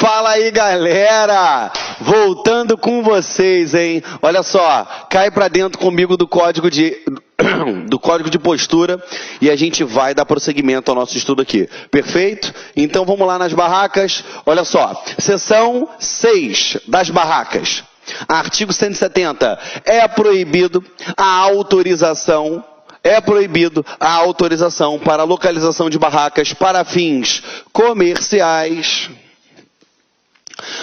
Fala aí, galera! Voltando com vocês, hein? Olha só, cai pra dentro comigo do código de postura e a gente vai dar prosseguimento ao nosso estudo aqui. Perfeito? Então vamos lá nas barracas. Olha só, seção 6 das barracas. Artigo 170. É proibido a autorização para a localização de barracas para fins comerciais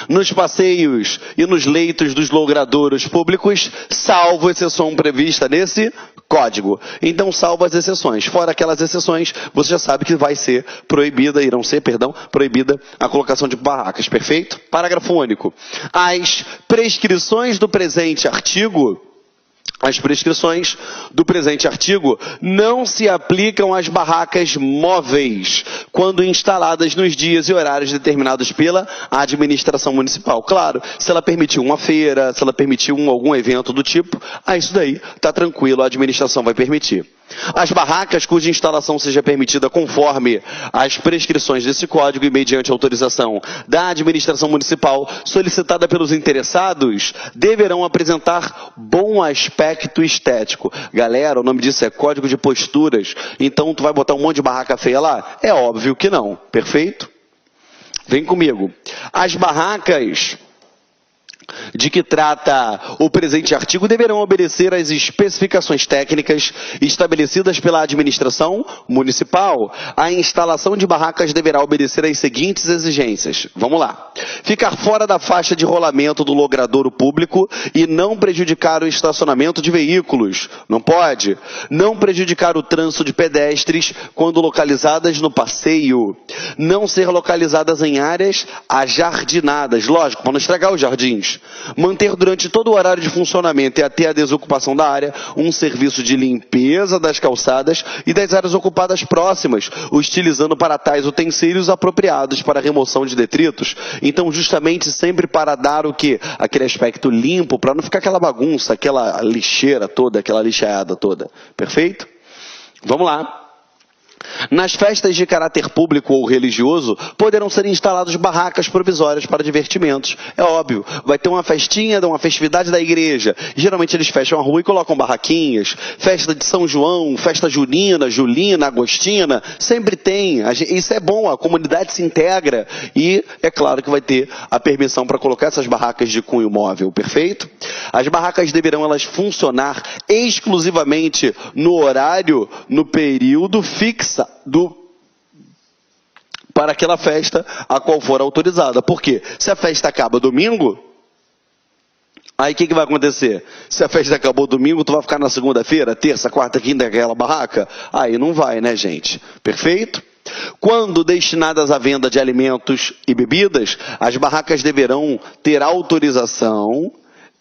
nos passeios e nos leitos dos logradouros públicos, salvo exceção prevista nesse código. Então, salvo as exceções. Fora aquelas exceções, você já sabe que proibida a colocação de barracas. Perfeito? Parágrafo único. As prescrições do presente artigo não se aplicam às barracas móveis, quando instaladas nos dias e horários determinados pela administração municipal. Claro, se ela permitiu uma feira, se ela permitiu algum evento do tipo, isso daí está tranquilo, a administração vai permitir. As barracas cuja instalação seja permitida conforme as prescrições desse código e mediante autorização da administração municipal solicitada pelos interessados, deverão apresentar bom aspecto estético. Galera, o nome disso é Código de Posturas. Então, tu vai botar um monte de barraca feia lá? É óbvio que não. Perfeito? Vem comigo. As barracas de que trata o presente artigo deverão obedecer às especificações técnicas estabelecidas pela administração municipal. A instalação de barracas deverá obedecer às seguintes exigências. Vamos lá. Ficar fora da faixa de rolamento do logradouro público e não prejudicar o estacionamento de veículos. Não pode. Não prejudicar o trânsito de pedestres quando localizadas no passeio. Não ser localizadas em áreas ajardinadas. Lógico, para não estragar os jardins. Manter durante todo o horário de funcionamento e até a desocupação da área um serviço de limpeza das calçadas e das áreas ocupadas próximas, utilizando para tais utensílios apropriados para a remoção de detritos. Então, justamente sempre para dar o quê? Aquele aspecto limpo, para não ficar aquela bagunça, aquela lixeira toda, aquela lixeada toda. Perfeito? Vamos lá. Nas festas de caráter público ou religioso, poderão ser instaladas barracas provisórias para divertimentos. É óbvio, vai ter uma festinha, uma festividade da igreja. Geralmente eles fecham a rua e colocam barraquinhas. Festa de São João, festa junina, julina, agostina, sempre tem. Isso é bom, a comunidade se integra e é claro que vai ter a permissão para colocar essas barracas de cunho móvel, perfeito? As barracas deverão elas funcionar exclusivamente no horário, no período fixo para aquela festa a qual for autorizada. Por quê? Se a festa acaba domingo, aí o que vai acontecer? Se a festa acabou domingo, tu vai ficar na segunda-feira, terça, quarta, quinta, aquela barraca? Aí não vai, né, gente? Perfeito? Quando destinadas à venda de alimentos e bebidas, as barracas deverão ter autorização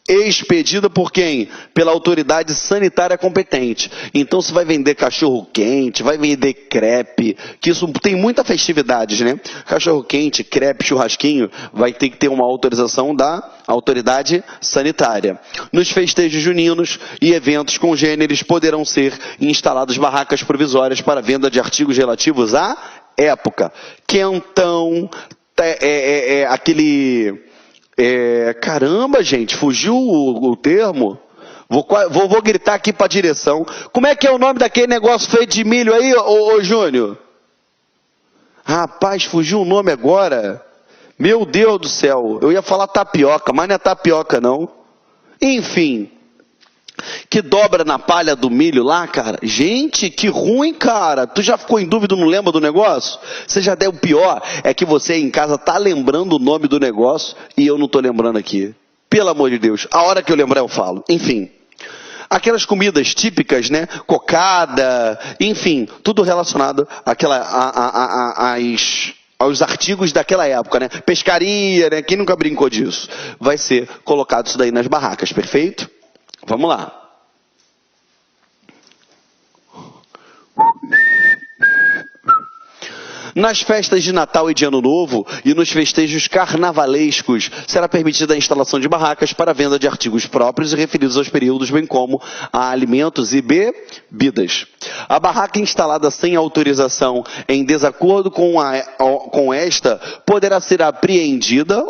expedida por quem? Pela autoridade sanitária competente. Então, se vai vender cachorro-quente, vai vender crepe, que isso tem muita festividade, né? Cachorro-quente, crepe, churrasquinho, vai ter que ter uma autorização da autoridade sanitária. Nos festejos juninos e eventos congêneres poderão ser instaladas barracas provisórias para venda de artigos relativos à época. Quentão, caramba, gente, fugiu o termo. Vou gritar aqui para a direção. Como é que é o nome daquele negócio feito de milho aí, ô Júnior? Rapaz, fugiu o nome agora. Meu Deus do céu, eu ia falar tapioca, mas não é tapioca não. Enfim, que dobra na palha do milho lá, cara. Gente, que ruim, cara. Tu já ficou em dúvida, não lembra do negócio? Você já deu o pior, é que você em casa tá lembrando o nome do negócio e eu não tô lembrando aqui. Pelo amor de Deus, a hora que eu lembrar eu falo. Enfim, aquelas comidas típicas, né? Cocada, enfim, tudo relacionado aos artigos daquela época, né? Pescaria, né? Quem nunca brincou disso? Vai ser colocado isso daí nas barracas, perfeito? Vamos lá. Nas festas de Natal e de Ano Novo e nos festejos carnavalescos, será permitida a instalação de barracas para venda de artigos próprios e referidos aos períodos, bem como a alimentos e bebidas. A barraca instalada sem autorização, em desacordo com esta, poderá ser apreendida,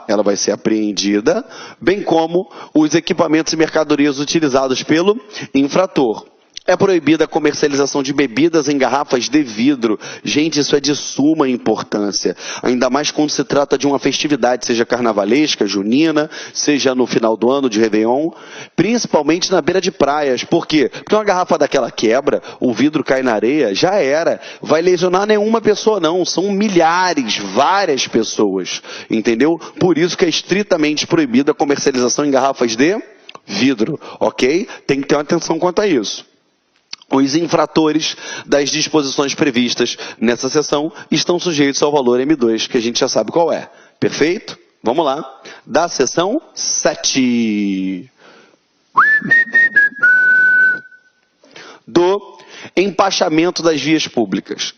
ela vai ser apreendida, bem como os equipamentos e mercadorias utilizados pelo infrator. É proibida a comercialização de bebidas em garrafas de vidro. Gente, isso é de suma importância. Ainda mais quando se trata de uma festividade, seja carnavalesca, junina, seja no final do ano de Réveillon, principalmente na beira de praias. Por quê? Porque uma garrafa daquela quebra, o vidro cai na areia, já era. Vai lesionar nenhuma pessoa não, são milhares, várias pessoas. Entendeu? Por isso que é estritamente proibida a comercialização em garrafas de vidro, ok? Tem que ter uma atenção quanto a isso. Os infratores das disposições previstas nessa seção estão sujeitos ao valor M2, que a gente já sabe qual é. Perfeito? Vamos lá. Da seção 7. Do empachamento das vias públicas.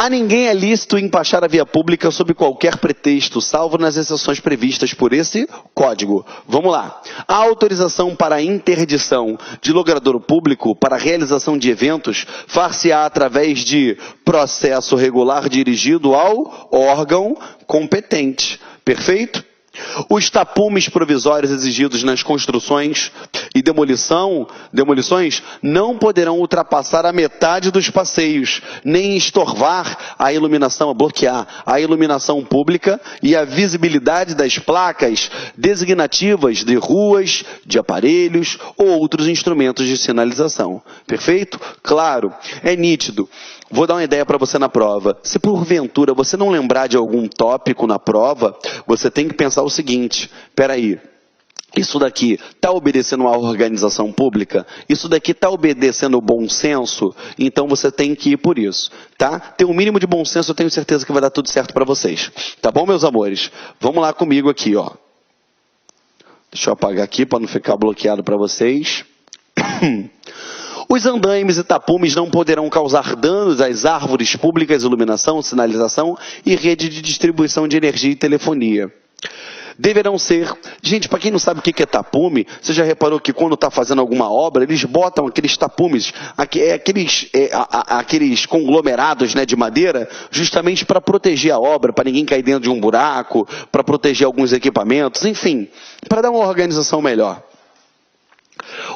A ninguém é lícito empachar a via pública sob qualquer pretexto, salvo nas exceções previstas por esse Código. Vamos lá. A autorização para a interdição de logradouro público para a realização de eventos far-se-á através de processo regular dirigido ao órgão competente. Perfeito? Os tapumes provisórios exigidos nas construções e demolições não poderão ultrapassar a metade dos passeios, nem estorvar a iluminação, bloquear a iluminação pública e a visibilidade das placas designativas de ruas, de aparelhos ou outros instrumentos de sinalização. Perfeito? Claro, é nítido. Vou dar uma ideia para você na prova. Se porventura você não lembrar de algum tópico na prova, você tem que pensar o seguinte: peraí, isso daqui está obedecendo a organização pública? Isso daqui está obedecendo o bom senso? Então você tem que ir por isso, tá? Ter um mínimo de bom senso, eu tenho certeza que vai dar tudo certo para vocês. Tá bom, meus amores? Vamos lá comigo aqui, ó. Deixa eu apagar aqui para não ficar bloqueado para vocês. Os andaimes e tapumes não poderão causar danos às árvores públicas, iluminação, sinalização e rede de distribuição de energia e telefonia. Deverão ser... Gente, para quem não sabe o que é tapume, você já reparou que quando está fazendo alguma obra, eles botam aqueles tapumes, aqueles conglomerados, né, de madeira, justamente para proteger a obra, para ninguém cair dentro de um buraco, para proteger alguns equipamentos, enfim, para dar uma organização melhor.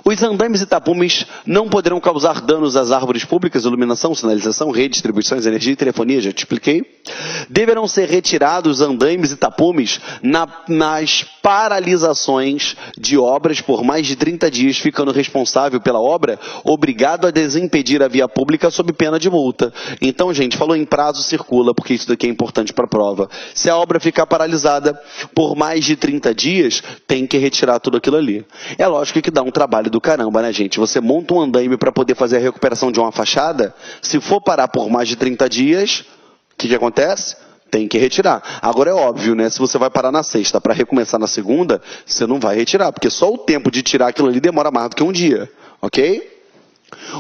Os andaimes e tapumes não poderão causar danos às árvores públicas, iluminação, sinalização, rede, distribuições, energia e telefonia, já te expliquei. Deverão ser retirados andaimes e tapumes nas paralisações de obras por mais de 30 dias, ficando responsável pela obra obrigado a desimpedir a via pública sob pena de multa. Então, gente, falou em prazo, circula, porque isso daqui é importante para a prova. Se a obra ficar paralisada por mais de 30 dias, tem que retirar tudo aquilo ali. É lógico que dá um trabalho do caramba, né, gente? Você monta um andaime para poder fazer a recuperação de uma fachada, se for parar por mais de 30 dias, o que acontece? Tem que retirar. Agora é óbvio, né? Se você vai parar na sexta para recomeçar na segunda, você não vai retirar, porque só o tempo de tirar aquilo ali demora mais do que um dia, ok?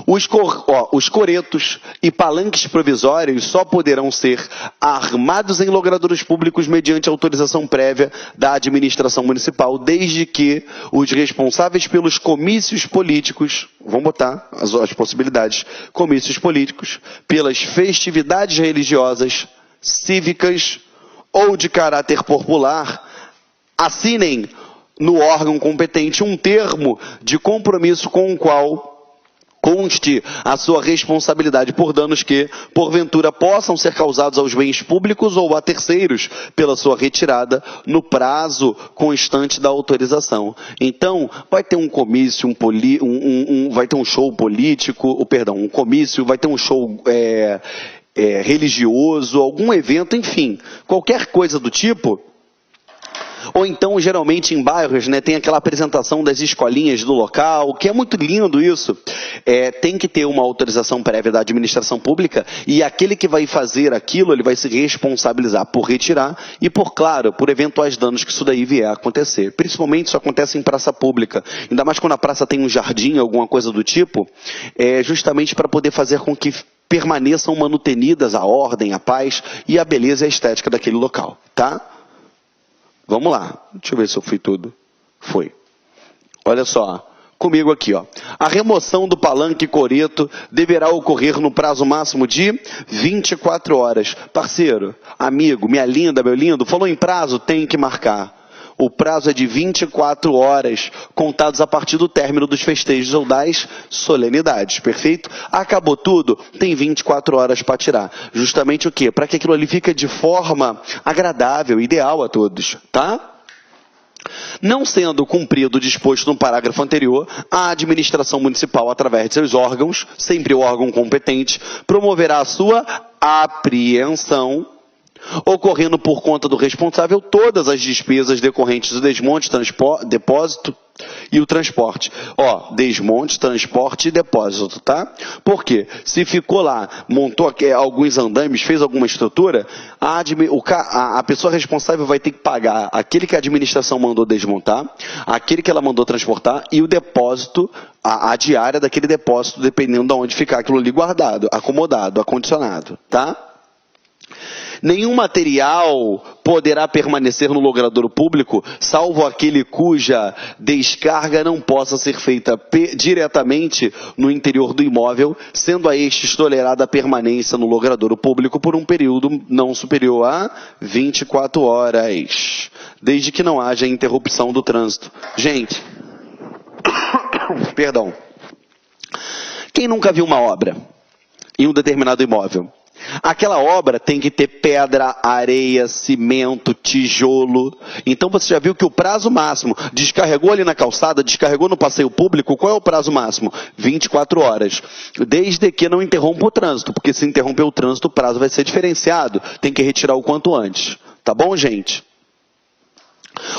Os coretos e palanques provisórios só poderão ser armados em logradouros públicos mediante autorização prévia da administração municipal, desde que os responsáveis pelos comícios políticos, vamos botar as possibilidades, comícios políticos, pelas festividades religiosas, cívicas ou de caráter popular, assinem no órgão competente um termo de compromisso com o qual conste a sua responsabilidade por danos que, porventura, possam ser causados aos bens públicos ou a terceiros pela sua retirada no prazo constante da autorização. Então, vai ter um comício, vai ter um show político, um comício, vai ter um show religioso, algum evento, enfim, qualquer coisa do tipo. Ou então, geralmente, em bairros, né, tem aquela apresentação das escolinhas do local, que é muito lindo isso. Tem que ter uma autorização prévia da administração pública e aquele que vai fazer aquilo, ele vai se responsabilizar por retirar e, claro, por eventuais danos que isso daí vier a acontecer. Principalmente isso acontece em praça pública. Ainda mais quando a praça tem um jardim, alguma coisa do tipo, justamente para poder fazer com que permaneçam manutenidas a ordem, a paz e a beleza e a estética daquele local, tá? Vamos lá, deixa eu ver se eu fui tudo. Foi. Olha só, comigo aqui, ó. A remoção do palanque coreto deverá ocorrer no prazo máximo de 24 horas. Parceiro, amigo, minha linda, meu lindo, falou em prazo, tem que marcar. O prazo é de 24 horas, contados a partir do término dos festejos ou das solenidades, perfeito? Acabou tudo, tem 24 horas para tirar. Justamente o quê? Para que aquilo ali fique de forma agradável, ideal a todos, tá? Não sendo cumprido o disposto no parágrafo anterior, a administração municipal, através de seus órgãos, sempre o órgão competente, promoverá a sua apreensão, ocorrendo por conta do responsável todas as despesas decorrentes do desmonte, depósito e o transporte. Ó, desmonte, transporte e depósito, tá? Por quê? Se ficou lá, montou alguns andames, fez alguma estrutura, a pessoa responsável vai ter que pagar aquele que a administração mandou desmontar, aquele que ela mandou transportar e o depósito, a diária daquele depósito, dependendo de onde ficar aquilo ali guardado, acomodado, acondicionado, tá? Nenhum material poderá permanecer no logradouro público, salvo aquele cuja descarga não possa ser feita diretamente no interior do imóvel, sendo a estes tolerada a permanência no logradouro público por um período não superior a 24 horas, desde que não haja interrupção do trânsito. Gente, perdão. Quem nunca viu uma obra em um determinado imóvel? Aquela obra tem que ter pedra, areia, cimento, tijolo. Então você já viu que o prazo máximo, descarregou ali na calçada, descarregou no passeio público, qual é o prazo máximo? 24 horas. Desde que não interrompa o trânsito, porque se interromper o trânsito, o prazo vai ser diferenciado. Tem que retirar o quanto antes. Tá bom, gente?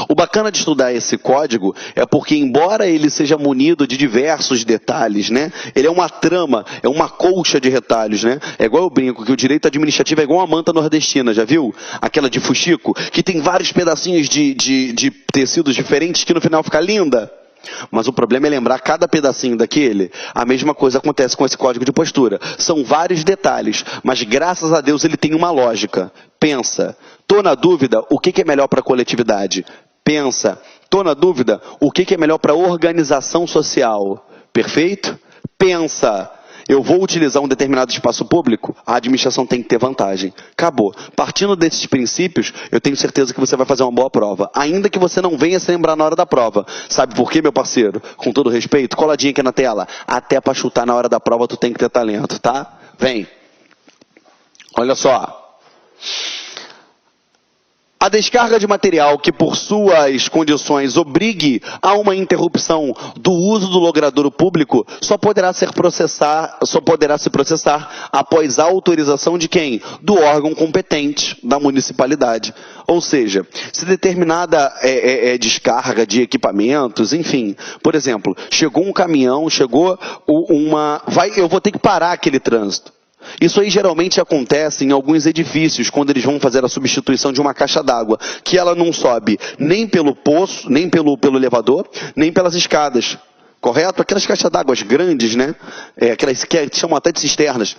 O bacana de estudar esse código é porque, embora ele seja munido de diversos detalhes, né? Ele é uma trama, é uma colcha de retalhos, né? É igual eu brinco, que o direito administrativo é igual uma manta nordestina, já viu? Aquela de fuxico, que tem vários pedacinhos de tecidos diferentes que no final fica linda. Mas o problema é lembrar cada pedacinho daquele. A mesma coisa acontece com esse código de postura. São vários detalhes, mas graças a Deus ele tem uma lógica. Pensa, tô na dúvida, o que é melhor para a coletividade? Pensa, tô na dúvida, o que é melhor para a organização social? Perfeito? Pensa, eu vou utilizar um determinado espaço público, a administração tem que ter vantagem. Acabou. Partindo desses princípios, eu tenho certeza que você vai fazer uma boa prova. Ainda que você não venha se lembrar na hora da prova. Sabe por quê, meu parceiro? Com todo respeito, coladinha aqui na tela. Até para chutar na hora da prova, tu tem que ter talento, tá? Vem. Olha só. A descarga de material que, por suas condições, obrigue a uma interrupção do uso do logradouro público só poderá se processar após a autorização de quem? Do órgão competente da municipalidade. Ou seja, se determinada descarga de equipamentos, enfim, por exemplo, chegou um caminhão, eu vou ter que parar aquele trânsito. Isso aí geralmente acontece em alguns edifícios, quando eles vão fazer a substituição de uma caixa d'água, que ela não sobe nem pelo poço, nem pelo elevador, nem pelas escadas. Correto? Aquelas caixas d'água grandes, né? Aquelas que chamam até de cisternas.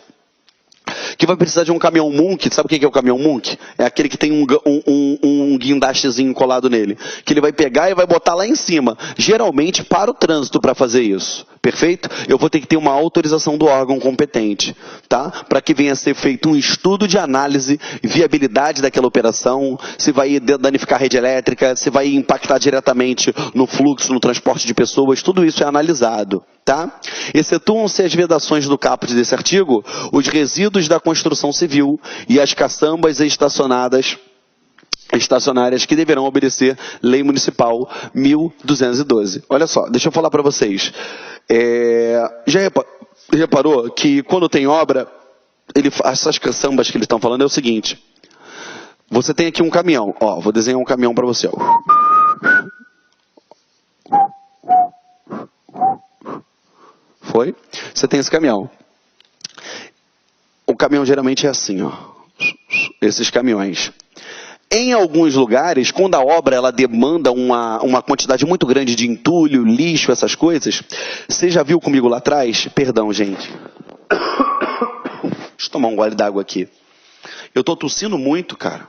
Que vai precisar de um caminhão Munk. Sabe o que é o caminhão Munk? É aquele que tem um guindastezinho colado nele. Que ele vai pegar e vai botar lá em cima. Geralmente para o trânsito para fazer isso. Perfeito? Eu vou ter que ter uma autorização do órgão competente. Tá? Para que venha a ser feito um estudo de análise e viabilidade daquela operação. Se vai danificar a rede elétrica. Se vai impactar diretamente no fluxo, no transporte de pessoas. Tudo isso é analisado. Tá? Excetuam-se as vedações do caput desse artigo, os resíduos da construção civil e as caçambas estacionárias que deverão obedecer Lei Municipal 1212. Olha só, deixa eu falar para vocês. Já reparou que quando tem obra, essas caçambas que eles estão falando é o seguinte. Você tem aqui um caminhão. Ó, vou desenhar um caminhão para você. Ó. Foi? Você tem esse caminhão. O caminhão geralmente é assim, ó. Esses caminhões. Em alguns lugares, quando a obra ela demanda uma quantidade muito grande de entulho, lixo, essas coisas, você já viu comigo lá atrás? Perdão, gente. tomar um gole d'água aqui. Eu tô tossindo muito, cara.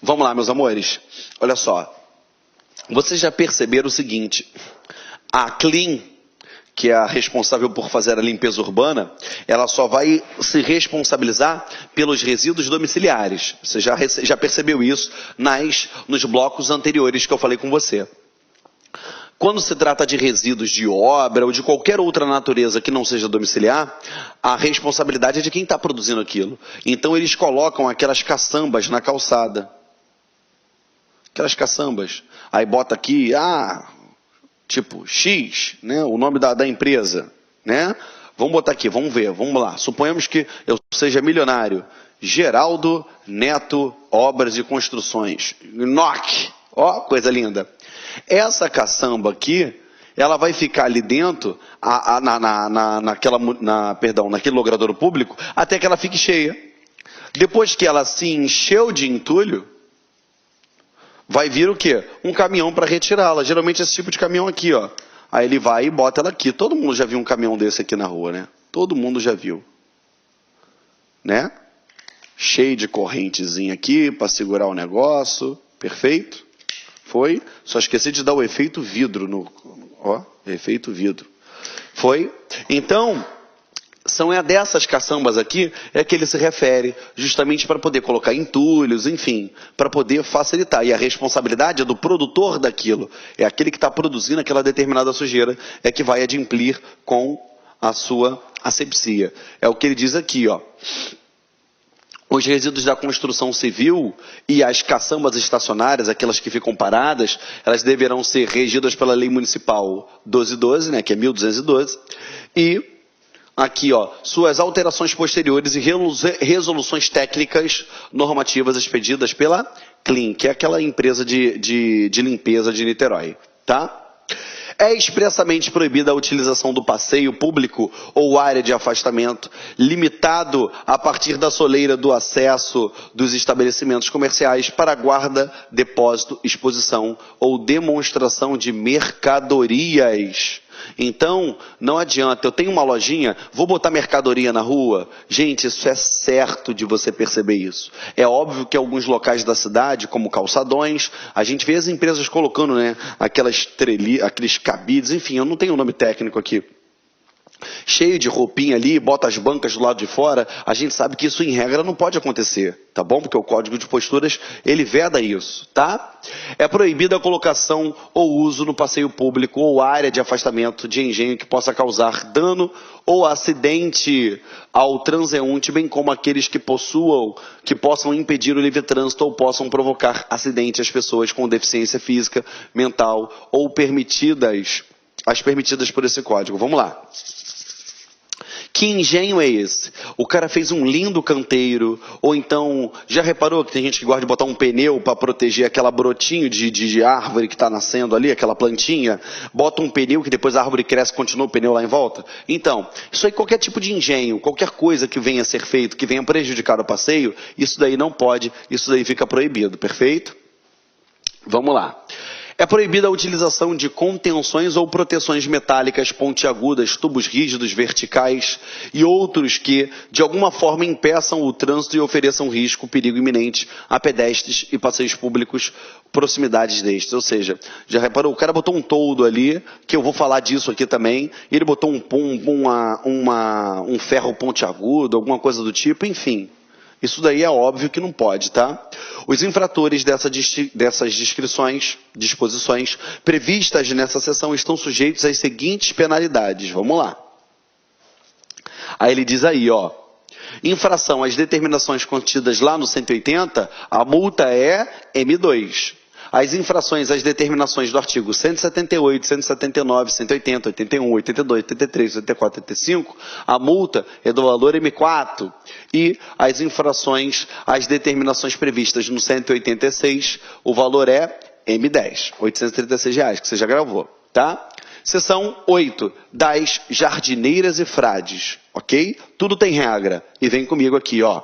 Vamos lá, meus amores. Olha só. Vocês já perceberam o seguinte. A Clean, que é a responsável por fazer a limpeza urbana, ela só vai se responsabilizar pelos resíduos domiciliares. Você já percebeu isso nos blocos anteriores que eu falei com você. Quando se trata de resíduos de obra ou de qualquer outra natureza que não seja domiciliar, a responsabilidade é de quem está produzindo aquilo. Então eles colocam aquelas caçambas na calçada. Aquelas caçambas. Aí bota aqui, tipo X, né, o nome da empresa, né? Vamos botar aqui, vamos ver, vamos lá. Suponhamos que eu seja milionário. Geraldo Neto Obras e Construções. NOC. Ó, coisa linda. Essa caçamba aqui, ela vai ficar ali dentro, naquele logradouro público, até que ela fique cheia. Depois que ela se encheu de entulho, vai vir o quê? Um caminhão para retirá-la. Geralmente esse tipo de caminhão aqui, ó. Aí ele vai e bota ela aqui. Todo mundo já viu um caminhão desse aqui na rua, né? Todo mundo já viu. Né? Cheio de correntezinha aqui para segurar o negócio. Perfeito? Foi? Só esqueci de dar o efeito vidro no... Ó, efeito vidro. Foi? Então... são dessas caçambas aqui é que ele se refere, justamente para poder colocar entulhos, enfim, para poder facilitar. E a responsabilidade é do produtor daquilo, é aquele que está produzindo aquela determinada sujeira, é que vai adimplir com a sua asepsia. É o que ele diz aqui, ó. Os resíduos da construção civil e as caçambas estacionárias, aquelas que ficam paradas, elas deverão ser regidas pela Lei Municipal 1212, né, que é 1212, e aqui, ó, suas alterações posteriores e resoluções técnicas normativas expedidas pela Clean, que é aquela empresa de limpeza de Niterói, tá? É expressamente proibida a utilização do passeio público ou área de afastamento, limitado a partir da soleira do acesso dos estabelecimentos comerciais para guarda, depósito, exposição ou demonstração de mercadorias. Então, não adianta, eu tenho uma lojinha, vou botar mercadoria na rua. Gente, isso é certo de você perceber isso. É óbvio que alguns locais da cidade, como calçadões, a gente vê as empresas colocando, né, aqueles cabides, enfim, eu não tenho o nome técnico aqui. Cheio de roupinha ali, bota as bancas do lado de fora, a gente sabe que isso em regra não pode acontecer, tá bom? Porque o Código de Posturas, ele veda isso, tá? É proibida a colocação ou uso no passeio público ou área de afastamento de engenho que possa causar dano ou acidente ao transeunte, bem como aqueles que possam impedir o livre trânsito ou possam provocar acidente às pessoas com deficiência física, mental ou as permitidas por esse código. Vamos lá. Que engenho é esse? O cara fez um lindo canteiro, ou então, já reparou que tem gente que gosta de botar um pneu para proteger aquela brotinho de árvore que está nascendo ali, aquela plantinha? Bota um pneu que depois a árvore cresce e continua o pneu lá em volta? Então, isso aí qualquer tipo de engenho, qualquer coisa que venha a ser feito, que venha prejudicar o passeio, isso daí não pode, isso daí fica proibido, perfeito? Vamos lá. É proibida a utilização de contenções ou proteções metálicas pontiagudas, tubos rígidos, verticais e outros que, de alguma forma, impeçam o trânsito e ofereçam risco, perigo iminente a pedestres e passeios públicos, proximidades destes. Ou seja, já reparou, o cara botou um toldo ali, que eu vou falar disso aqui também, e ele botou um ferro pontiagudo, alguma coisa do tipo, enfim. Isso daí é óbvio que não pode, tá? Os infratores dessas disposições previstas nessa seção estão sujeitos às seguintes penalidades. Vamos lá. Aí ele diz aí, ó. Infração às determinações contidas lá no 180, a multa é M2. As infrações às determinações do artigo 178, 179, 180, 81, 82, 83, 84, 85, a multa é do valor M4. E as infrações às determinações previstas no 186, o valor é M10, R$ 836, que você já gravou, tá? Seção 8, das jardineiras e frades, ok? Tudo tem regra. E vem comigo aqui, ó.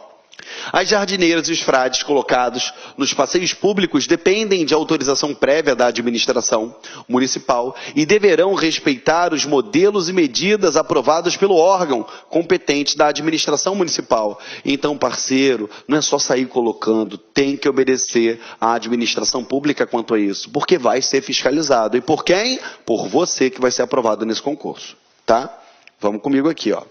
As jardineiras e os frades colocados nos passeios públicos dependem de autorização prévia da administração municipal e deverão respeitar os modelos e medidas aprovados pelo órgão competente da administração municipal. Então, parceiro, não é só sair colocando, tem que obedecer à administração pública quanto a isso, porque vai ser fiscalizado. E por quem? Por você que vai ser aprovado nesse concurso, tá? Vamos comigo aqui, ó.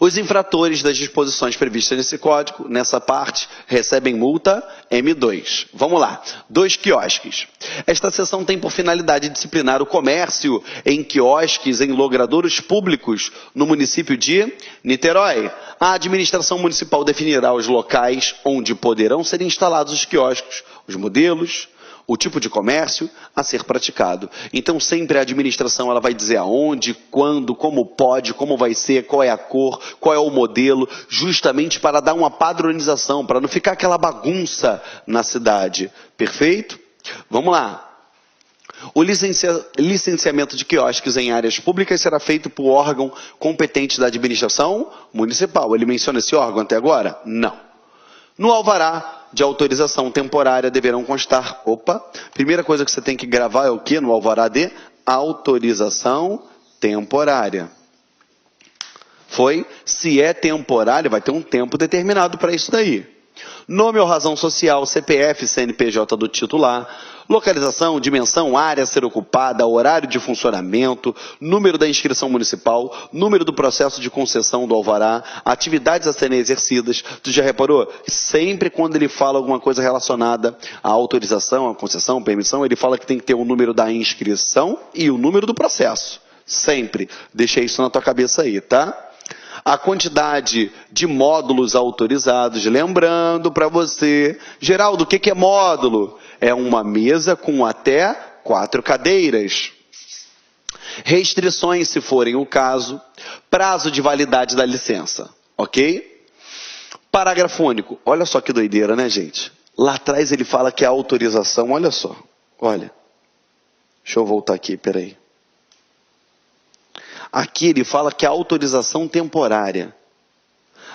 Os infratores das disposições previstas nesse código, nessa parte, recebem multa M2. Vamos lá. 2 quiosques. Esta seção tem por finalidade disciplinar o comércio em quiosques em logradouros públicos no município de Niterói. A administração municipal definirá os locais onde poderão ser instalados os quiosques, os modelos, o tipo de comércio a ser praticado. Então, sempre a administração ela vai dizer aonde, quando, como pode, como vai ser, qual é a cor, qual é o modelo, justamente para dar uma padronização, para não ficar aquela bagunça na cidade. Perfeito? Vamos lá. O licenciamento de quiosques em áreas públicas será feito por órgão competente da administração municipal. Ele menciona esse órgão até agora? Não. No alvará de autorização temporária deverão constar, primeira coisa que você tem que gravar é o quê? No alvará de autorização temporária. Se é temporária, vai ter um tempo determinado para isso daí. Nome ou razão social, CPF, CNPJ do titular, localização, dimensão, área a ser ocupada, horário de funcionamento, número da inscrição municipal, número do processo de concessão do alvará, atividades a serem exercidas. Tu já reparou? Sempre quando ele fala alguma coisa relacionada à autorização, à concessão, permissão, ele fala que tem que ter o número da inscrição e o número do processo. Sempre. Deixa isso na tua cabeça aí, tá? A quantidade de módulos autorizados, lembrando para você, Geraldo, o que é módulo? É uma mesa com até 4 cadeiras. Restrições, se forem o caso, prazo de validade da licença, ok? Parágrafo único, olha só que doideira, né, gente? Lá atrás ele fala que a autorização, olha só, olha, deixa eu voltar aqui, peraí. Aqui ele fala que é autorização temporária.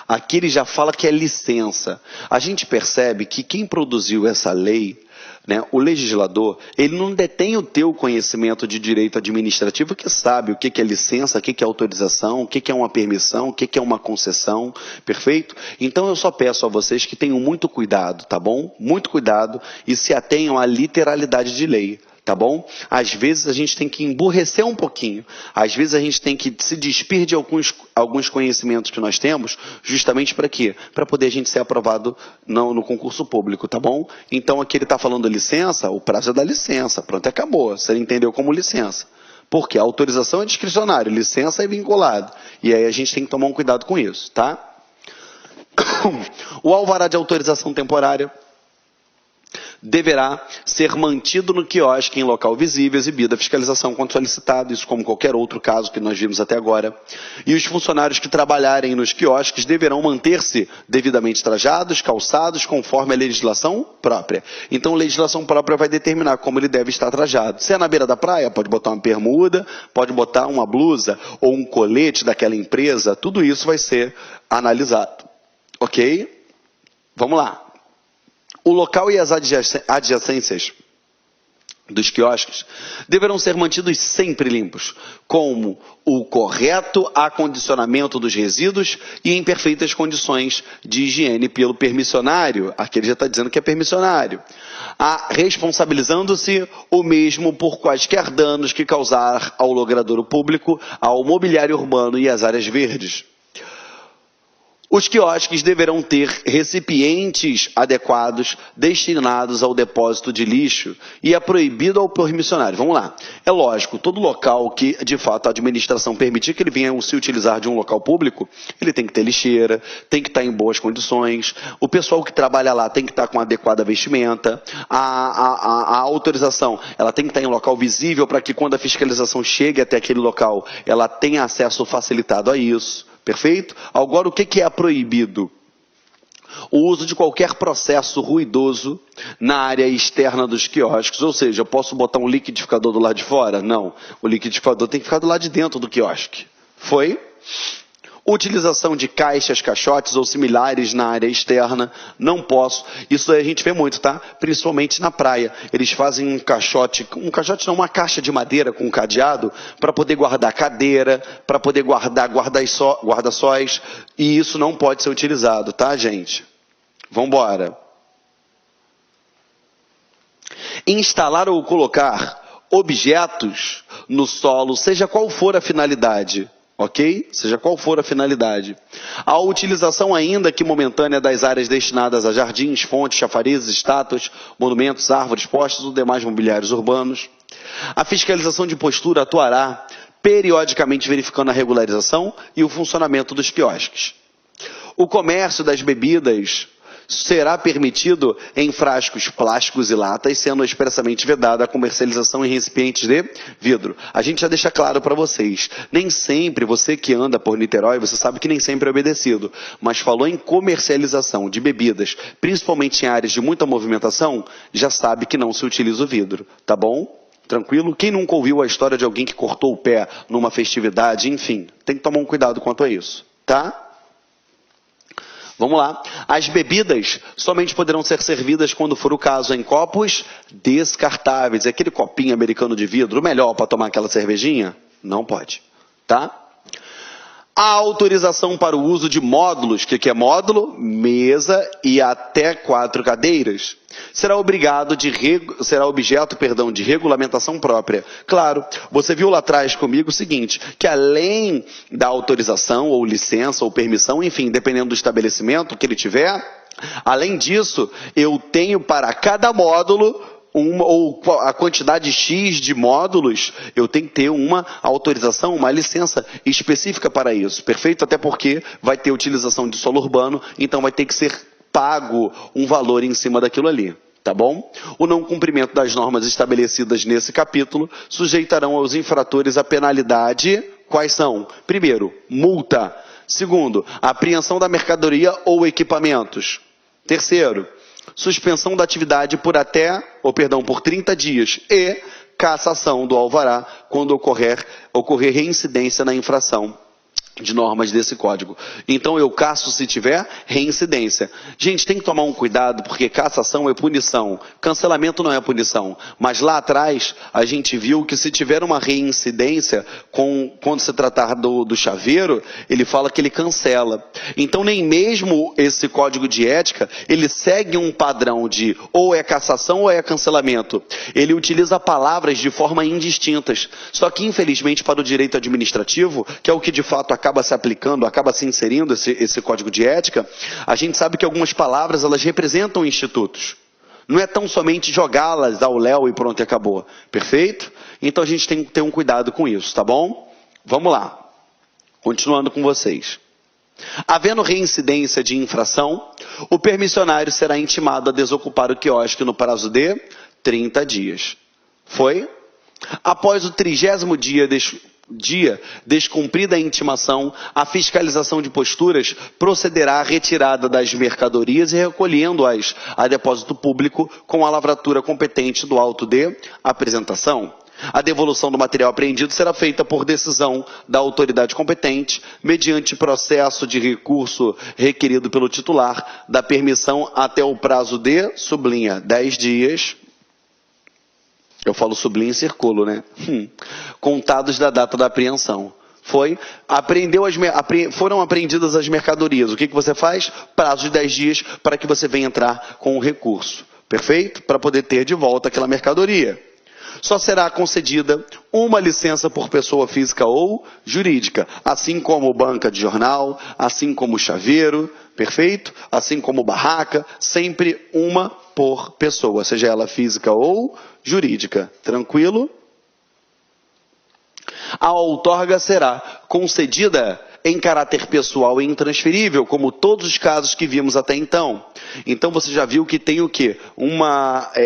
Aqui ele já fala que é licença. A gente percebe que quem produziu essa lei, né, o legislador, ele não detém o teu conhecimento de direito administrativo que sabe o que é licença, o que é autorização, o que é uma permissão, o que é uma concessão, perfeito? Então eu só peço a vocês que tenham muito cuidado, tá bom? Muito cuidado e se atenham à literalidade de lei. Tá bom? Às vezes a gente tem que emburrecer um pouquinho. Às vezes a gente tem que se despir de alguns conhecimentos que nós temos, justamente para quê? Para poder a gente ser aprovado no concurso público, tá bom? Então aqui ele está falando licença, o prazo é da licença. Pronto, acabou. Você entendeu como licença. Porque a autorização é discricionária, licença é vinculado. E aí a gente tem que tomar um cuidado com isso, tá? O alvará de autorização temporária deverá ser mantido no quiosque em local visível, exibida a fiscalização quando solicitado, isso como qualquer outro caso que nós vimos até agora. E os funcionários que trabalharem nos quiosques deverão manter-se devidamente trajados, calçados, conforme a legislação própria. Então, a legislação própria vai determinar como ele deve estar trajado. Se é na beira da praia, pode botar uma bermuda, pode botar uma blusa ou um colete daquela empresa, tudo isso vai ser analisado. Ok? Vamos lá. O local e as adjacências dos quiosques deverão ser mantidos sempre limpos, como o correto acondicionamento dos resíduos e em perfeitas condições de higiene pelo permissionário. Aqui ele já está dizendo que é permissionário. Responsabilizando-se o mesmo por quaisquer danos que causar ao logradouro público, ao mobiliário urbano e às áreas verdes. Os quiosques deverão ter recipientes adequados destinados ao depósito de lixo e é proibido ao permissionário. Vamos lá. É lógico, todo local que, de fato, a administração permitir que ele venha se utilizar de um local público, ele tem que ter lixeira, tem que estar em boas condições, o pessoal que trabalha lá tem que estar com adequada vestimenta, a autorização, ela tem que estar em local visível para que quando a fiscalização chegue até aquele local, ela tenha acesso facilitado a isso. Perfeito? Agora, o que é proibido? O uso de qualquer processo ruidoso na área externa dos quiosques. Ou seja, eu posso botar um liquidificador do lado de fora? Não. O liquidificador tem que ficar do lado de dentro do quiosque. Foi? Utilização de caixas, caixotes ou similares na área externa, não posso. Isso aí a gente vê muito, tá? Principalmente na praia. Eles fazem um caixote não, uma caixa de madeira com cadeado para poder guardar cadeira, para poder guardar guarda-sóis, e isso não pode ser utilizado, tá, gente? Vamos embora. Instalar ou colocar objetos no solo, seja qual for a finalidade. Ok? Seja qual for a finalidade. A utilização ainda que momentânea das áreas destinadas a jardins, fontes, chafarizes, estátuas, monumentos, árvores, postes ou demais mobiliários urbanos. A fiscalização de postura atuará periodicamente verificando a regularização e o funcionamento dos quiosques. O comércio das bebidas será permitido em frascos plásticos e latas, sendo expressamente vedada a comercialização em recipientes de vidro. A gente já deixa claro para vocês, nem sempre, você que anda por Niterói, você sabe que nem sempre é obedecido, mas falou em comercialização de bebidas, principalmente em áreas de muita movimentação, já sabe que não se utiliza o vidro, tá bom? Tranquilo? Quem nunca ouviu a história de alguém que cortou o pé numa festividade, enfim, tem que tomar um cuidado quanto a isso, tá? Vamos lá. As bebidas somente poderão ser servidas quando for o caso em copos descartáveis. Aquele copinho americano de vidro, o melhor para tomar aquela cervejinha? Não pode, tá? A autorização para o uso de módulos, o que é módulo? Mesa e até 4 cadeiras. Será objeto de regulamentação própria. Claro, você viu lá atrás comigo o seguinte, que além da autorização ou licença ou permissão, enfim, dependendo do estabelecimento que ele tiver, além disso, eu tenho para cada módulo ou a quantidade X de módulos, eu tenho que ter uma autorização, uma licença específica para isso, perfeito? Até porque vai ter utilização de solo urbano, então vai ter que ser pago um valor em cima daquilo ali, tá bom? O não cumprimento das normas estabelecidas nesse capítulo sujeitarão aos infratores a penalidade. Quais são? Primeiro, multa. Segundo, apreensão da mercadoria ou equipamentos. Terceiro, suspensão da atividade por 30 dias e cassação do alvará quando ocorrer reincidência na infração de normas desse código. Então eu casso se tiver reincidência. Gente, tem que tomar um cuidado, porque cassação é punição, cancelamento não é punição. Mas lá atrás, a gente viu que se tiver uma reincidência, quando se tratar do chaveiro, ele fala que ele cancela. Então nem mesmo esse código de ética, ele segue um padrão de ou é cassação ou é cancelamento. Ele utiliza palavras de forma indistintas. Só que infelizmente para o direito administrativo, que é o que de fato acaba se aplicando, acaba se inserindo esse código de ética, a gente sabe que algumas palavras elas representam institutos. Não é tão somente jogá-las ao léu e pronto, e acabou. Perfeito? Então a gente tem que ter um cuidado com isso, tá bom? Vamos lá. Continuando com vocês. Havendo reincidência de infração, o permissionário será intimado a desocupar o quiosque no prazo de 30 dias. Foi? Após o 30º dia descumprida a intimação, a fiscalização de posturas procederá à retirada das mercadorias e recolhendo-as a depósito público com a lavratura competente do auto de apresentação. A devolução do material apreendido será feita por decisão da autoridade competente, mediante processo de recurso requerido pelo titular da permissão até o prazo de, sublinha, 10 dias, eu falo sublinha e circulo, né? Contados da data da apreensão. Foram apreendidas as mercadorias. O que você faz? Prazo de 10 dias para que você venha entrar com o recurso. Perfeito? Para poder ter de volta aquela mercadoria. Só será concedida uma licença por pessoa física ou jurídica, assim como banca de jornal, assim como chaveiro, perfeito? Assim como barraca, sempre uma por pessoa, seja ela física ou jurídica. Tranquilo? A outorga será concedida em caráter pessoal e intransferível, como todos os casos que vimos até então. Então você já viu que tem o quê?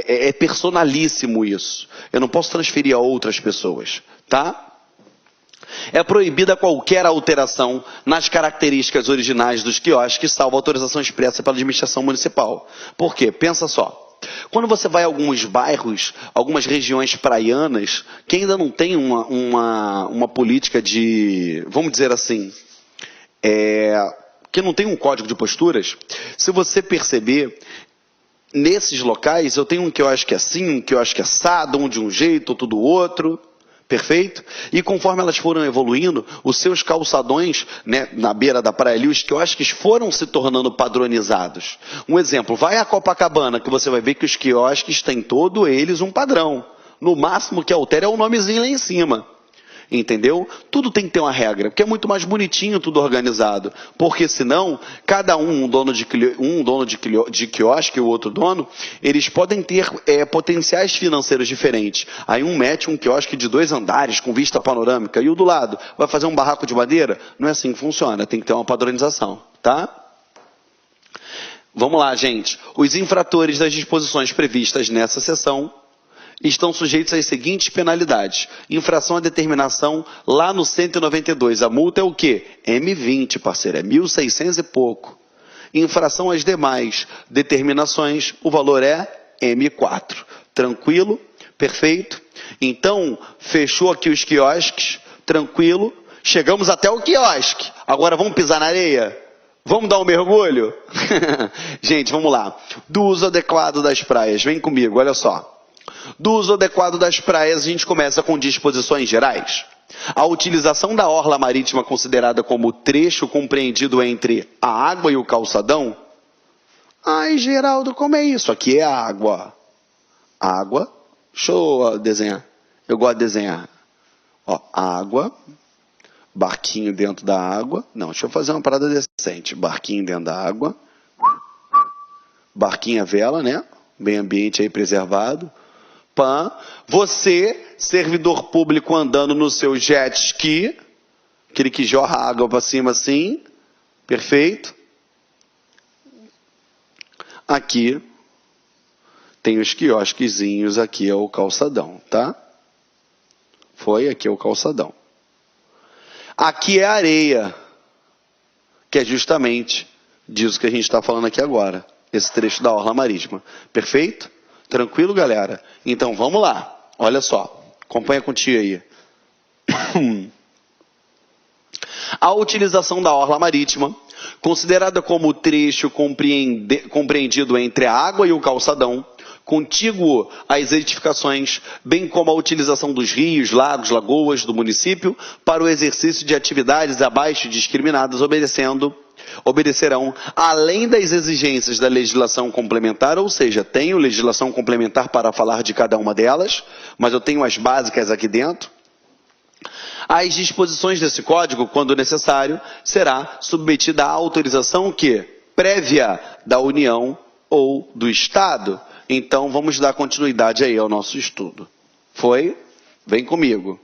É personalíssimo isso. Eu não posso transferir a outras pessoas, tá? É proibida qualquer alteração nas características originais dos quiosques, salvo autorização expressa pela administração municipal. Por quê? Pensa só. Quando você vai a alguns bairros, algumas regiões praianas, que ainda não tem uma política de, vamos dizer assim, que não tem um código de posturas, se você perceber, nesses locais eu tenho um quiosque assim, um quiosque assado, um de um jeito, outro do outro, perfeito? E conforme elas foram evoluindo, os seus calçadões, né, na beira da praia ali, os quiosques foram se tornando padronizados. Um exemplo, vai a Copacabana, que você vai ver que os quiosques têm todos eles um padrão. No máximo que altera é o nomezinho lá em cima. Entendeu? Tudo tem que ter uma regra, porque é muito mais bonitinho tudo organizado. Porque senão, cada um dono de quiosque e o outro dono, eles podem ter potenciais financeiros diferentes. Aí um mete um quiosque de 2 andares, com vista panorâmica, e o do lado vai fazer um barraco de madeira? Não é assim que funciona, tem que ter uma padronização, tá? Vamos lá, gente. Os infratores das disposições previstas nessa seção estão sujeitos às seguintes penalidades. Infração à determinação lá no 192. A multa é o quê? M20, parceiro. É 1.600 e pouco. Infração às demais determinações, o valor é M4. Tranquilo? Perfeito? Então, fechou aqui os quiosques. Tranquilo? Chegamos até o quiosque. Agora vamos pisar na areia? Vamos dar um mergulho? Gente, vamos lá. Do uso adequado das praias. Vem comigo, olha só. Do uso adequado das praias, a gente começa com disposições gerais. A utilização da orla marítima considerada como trecho compreendido entre a água e o calçadão. Ai, Geraldo, como é isso? Aqui é água. Água. Deixa eu desenhar. Eu gosto de desenhar. Ó, água. Barquinho dentro da água. Não, deixa eu fazer uma parada decente. Barquinho dentro da água. Barquinho a vela, né? Meio ambiente aí preservado. Pan. Você, servidor público, andando no seu jet ski, aquele que jorra água para cima assim, perfeito. Aqui tem os quiosquezinhos, aqui é o calçadão, tá? Foi, aqui é o calçadão. Aqui é a areia, que é justamente disso que a gente está falando aqui agora, esse trecho da orla marítima, perfeito? Tranquilo, galera? Então, vamos lá. Olha só. Acompanha contigo aí. A utilização da orla marítima, considerada como trecho compreendido entre a água e o calçadão, contíguo às edificações, bem como a utilização dos rios, lagos, lagoas do município para o exercício de atividades abaixo discriminadas, obedecerão, além das exigências da legislação complementar, ou seja, tenho legislação complementar para falar de cada uma delas, mas eu tenho as básicas aqui dentro. As disposições desse código, quando necessário, será submetida à autorização prévia da União ou do Estado. Então, vamos dar continuidade aí ao nosso estudo. Foi? Vem comigo.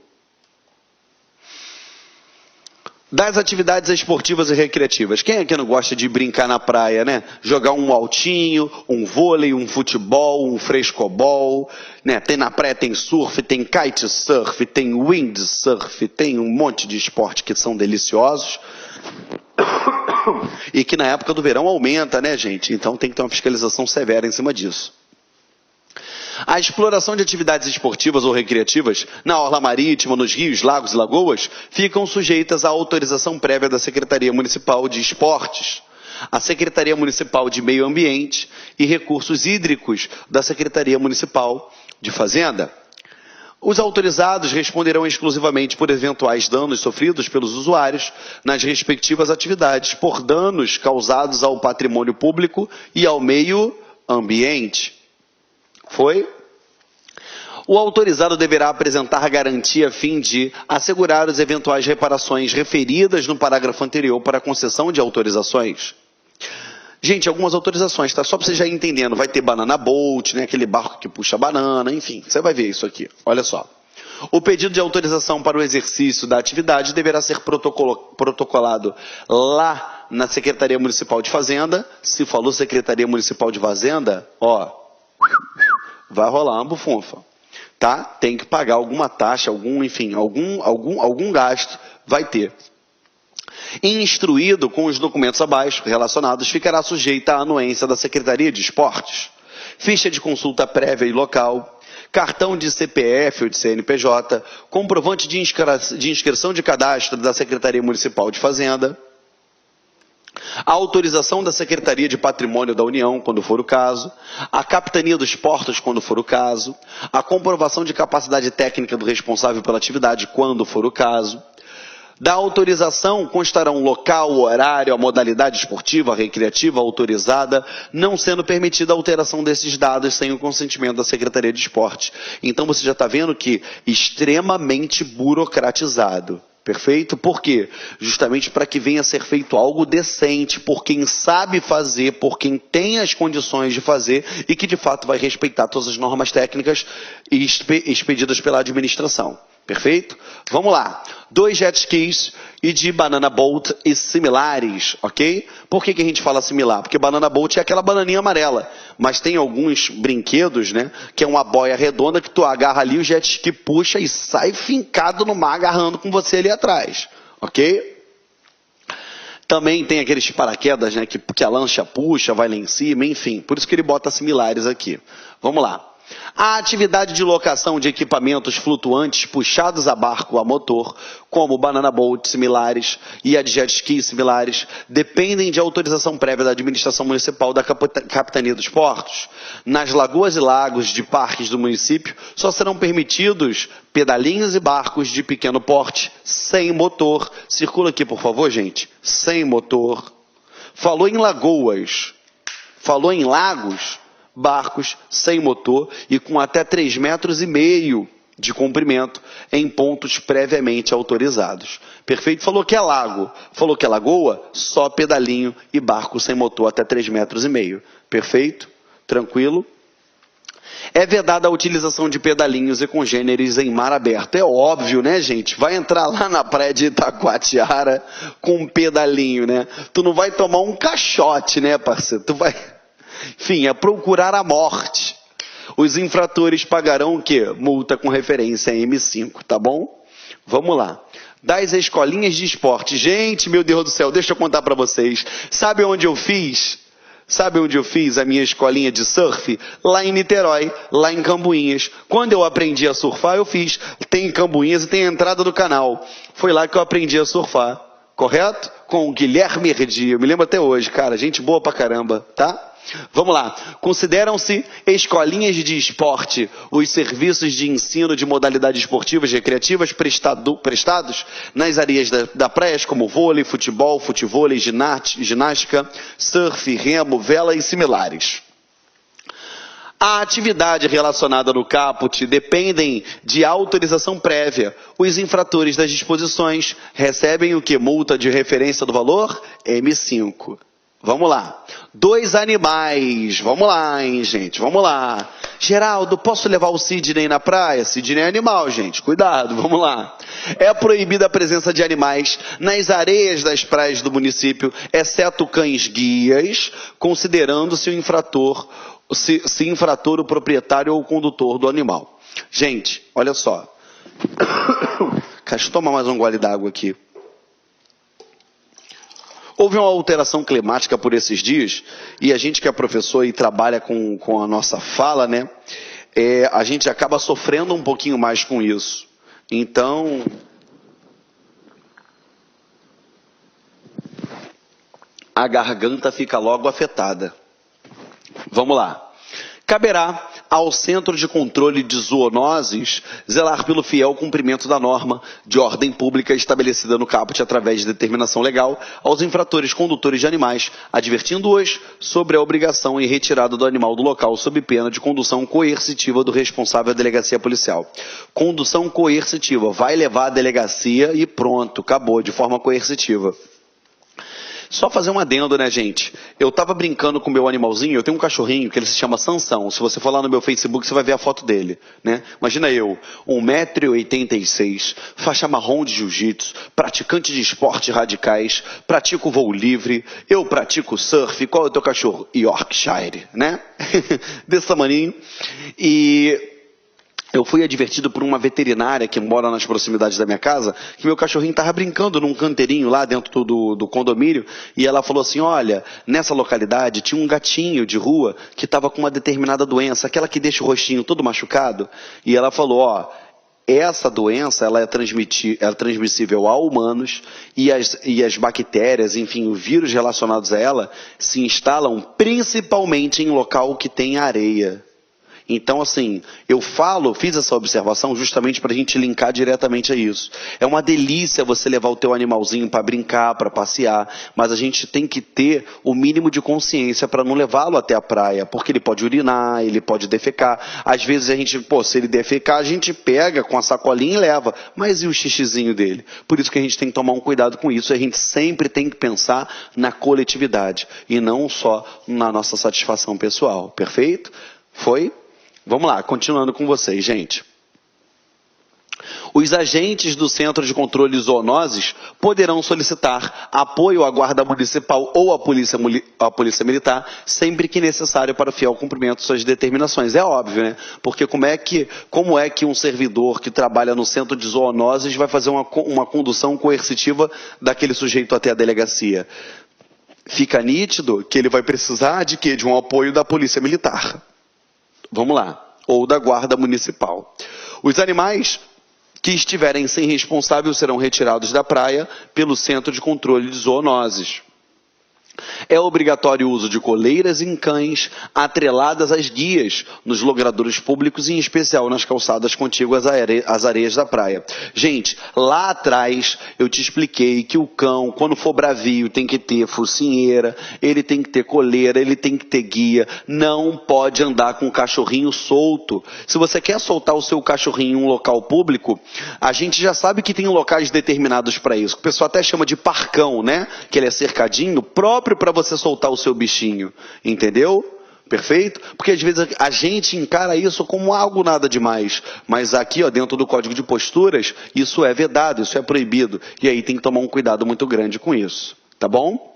Das atividades esportivas e recreativas. Quem aqui não gosta de brincar na praia, né? Jogar um altinho, um vôlei, um futebol, um frescobol, né? Tem na praia, tem surf, tem kitesurf, tem windsurf, tem um monte de esporte que são deliciosos. E que na época do verão aumenta, né, gente? Então tem que ter uma fiscalização severa em cima disso. A exploração de atividades esportivas ou recreativas na orla marítima, nos rios, lagos e lagoas, ficam sujeitas à autorização prévia da Secretaria Municipal de Esportes, a Secretaria Municipal de Meio Ambiente e Recursos Hídricos da Secretaria Municipal de Fazenda. Os autorizados responderão exclusivamente por eventuais danos sofridos pelos usuários nas respectivas atividades, por danos causados ao patrimônio público e ao meio ambiente. Foi? O autorizado deverá apresentar garantia a fim de assegurar as eventuais reparações referidas no parágrafo anterior para a concessão de autorizações. Gente, algumas autorizações, tá? Só para você já ir entendendo, vai ter banana boat, né? Aquele barco que puxa banana, enfim, você vai ver isso aqui. Olha só. O pedido de autorização para o exercício da atividade deverá ser protocolado lá na Secretaria Municipal de Fazenda. Se falou Secretaria Municipal de Fazenda, ó, vai rolar uma bufunfa, tá? Tem que pagar alguma taxa, algum gasto, vai ter. Instruído com os documentos abaixo relacionados, ficará sujeita à anuência da Secretaria de Esportes, ficha de consulta prévia e local, cartão de CPF ou de CNPJ, comprovante de inscrição de cadastro da Secretaria Municipal de Fazenda, A autorização da Secretaria de Patrimônio da União, quando for o caso, a Capitania dos Portos, quando for o caso, a comprovação de capacidade técnica do responsável pela atividade, quando for o caso. Da autorização constarão o local, o horário, a modalidade esportiva, recreativa autorizada, não sendo permitida a alteração desses dados sem o consentimento da Secretaria de Esporte. Então você já está vendo que extremamente burocratizado. Perfeito? Por quê? Justamente para que venha a ser feito algo decente, por quem sabe fazer, por quem tem as condições de fazer e que de fato vai respeitar todas as normas técnicas expedidas pela administração. Perfeito? Vamos lá. 2 jet skis e de banana boat e similares, ok? Por que a gente fala similar? Porque banana boat é aquela bananinha amarela, mas tem alguns brinquedos, né? Que é uma boia redonda que tu agarra ali, o jet ski puxa e sai fincado no mar agarrando com você ali atrás, ok? Também tem aqueles paraquedas, né? Que a lancha puxa, vai lá em cima, enfim. Por isso que ele bota similares aqui. Vamos lá. A atividade de locação de equipamentos flutuantes puxados a barco a motor, como banana boat similares e a de jet ski similares, dependem de autorização prévia da administração municipal da Capitania dos Portos. Nas lagoas e lagos de parques do município, só serão permitidos pedalinhos e barcos de pequeno porte, sem motor. Circula aqui, por favor, gente. Sem motor. Falou em lagoas. Falou em lagos. Barcos sem motor e com até 3,5 metros de comprimento em pontos previamente autorizados. Perfeito? Falou que é lago. Falou que é lagoa, só pedalinho e barco sem motor até 3,5 metros. Perfeito? Tranquilo? É vedada a utilização de pedalinhos e congêneres em mar aberto. É óbvio, né, gente? Vai entrar lá na praia de Itacoatiara com um pedalinho, né? Tu não vai tomar um caixote, né, parceiro? Tu vai... Enfim, é procurar a morte. Os infratores pagarão o quê? Multa com referência a M5, tá bom? Vamos lá. Das escolinhas de esporte. Gente, meu Deus do céu, deixa eu contar para vocês. Sabe onde eu fiz? Sabe onde eu fiz a minha escolinha de surf? Lá em Niterói, lá em Cambuinhas. Quando eu aprendi a surfar, eu fiz. Tem em Cambuinhas e tem a entrada do canal. Foi lá que eu aprendi a surfar. Correto? Com o Guilherme Herdi. Eu me lembro até hoje, cara. Gente boa pra caramba, tá? Vamos lá. Consideram-se escolinhas de esporte os serviços de ensino de modalidades esportivas recreativas prestados nas areias da praia, como vôlei, futebol, futevôlei, ginástica, surf, remo, vela e similares. A atividade relacionada no caput dependem de autorização prévia. Os infratores das disposições recebem o que? Multa de referência do valor? M5. Vamos lá. 2 animais. Vamos lá, hein, gente. Vamos lá. Geraldo, posso levar o Sidney na praia? Sidney é animal, gente. Cuidado, vamos lá. É proibida a presença de animais nas areias das praias do município, exceto cães guias, considerando-se o infrator, se infrator o proprietário ou o condutor do animal. Gente, olha só. Deixa eu tomar mais um gole d'água aqui. Houve uma alteração climática por esses dias, e a gente que é professor e trabalha com a nossa fala, né? A gente acaba sofrendo um pouquinho mais com isso. Então, a garganta fica logo afetada. Vamos lá. Caberá ao Centro de Controle de Zoonoses zelar pelo fiel cumprimento da norma de ordem pública estabelecida no caput através de determinação legal aos infratores condutores de animais, advertindo-os sobre a obrigação e retirada do animal do local sob pena de condução coercitiva do responsável da delegacia policial. Condução coercitiva, vai levar à delegacia e pronto, acabou, de forma coercitiva. Só fazer um adendo, né, gente? Eu tava brincando com o meu animalzinho, eu tenho um cachorrinho que ele se chama Sansão. Se você for lá no meu Facebook, você vai ver a foto dele, né? Imagina eu, 1,86 m, faixa marrom de jiu-jitsu, praticante de esportes radicais, pratico voo livre, eu pratico surf. Qual é o teu cachorro? Yorkshire, né? Desse tamaninho. E eu fui advertido por uma veterinária que mora nas proximidades da minha casa, que meu cachorrinho estava brincando num canteirinho lá dentro do condomínio, e ela falou assim, olha, nessa localidade tinha um gatinho de rua que estava com uma determinada doença, aquela que deixa o rostinho todo machucado, e ela falou, ó, essa doença ela é transmissível a humanos e as bactérias, enfim, os vírus relacionados a ela se instalam principalmente em local que tem areia. Então, assim, fiz essa observação justamente para a gente linkar diretamente a isso. É uma delícia você levar o teu animalzinho para brincar, para passear, mas a gente tem que ter o mínimo de consciência para não levá-lo até a praia, porque ele pode urinar, ele pode defecar. Às vezes a gente, se ele defecar, a gente pega com a sacolinha e leva. Mas e o xixizinho dele? Por isso que a gente tem que tomar um cuidado com isso. A gente sempre tem que pensar na coletividade e não só na nossa satisfação pessoal. Perfeito? Foi? Vamos lá, continuando com vocês, gente. Os agentes do Centro de Controle de Zoonoses poderão solicitar apoio à Guarda Municipal ou à Polícia Militar sempre que necessário para o fiel cumprimento de suas determinações. É óbvio, né? Porque como é que um servidor que trabalha no Centro de Zoonoses vai fazer uma condução coercitiva daquele sujeito até a delegacia? Fica nítido que ele vai precisar de quê? De um apoio da Polícia Militar. Vamos lá, ou da Guarda Municipal. Os animais que estiverem sem responsável serão retirados da praia pelo Centro de Controle de Zoonoses. É obrigatório o uso de coleiras em cães atreladas às guias nos logradouros públicos, em especial nas calçadas contíguas às areias da praia. Gente, lá atrás eu te expliquei que o cão, quando for bravio, tem que ter focinheira, ele tem que ter coleira, ele tem que ter guia, não pode andar com o cachorrinho solto. Se você quer soltar o seu cachorrinho em um local público, a gente já sabe que tem locais determinados para isso. O pessoal até chama de parcão, né? Que ele é cercadinho, próprio para você soltar o seu bichinho, entendeu? Perfeito? Porque às vezes a gente encara isso como algo nada demais, mas aqui, ó, dentro do Código de Posturas, isso é vedado, isso é proibido, e aí tem que tomar um cuidado muito grande com isso, tá bom?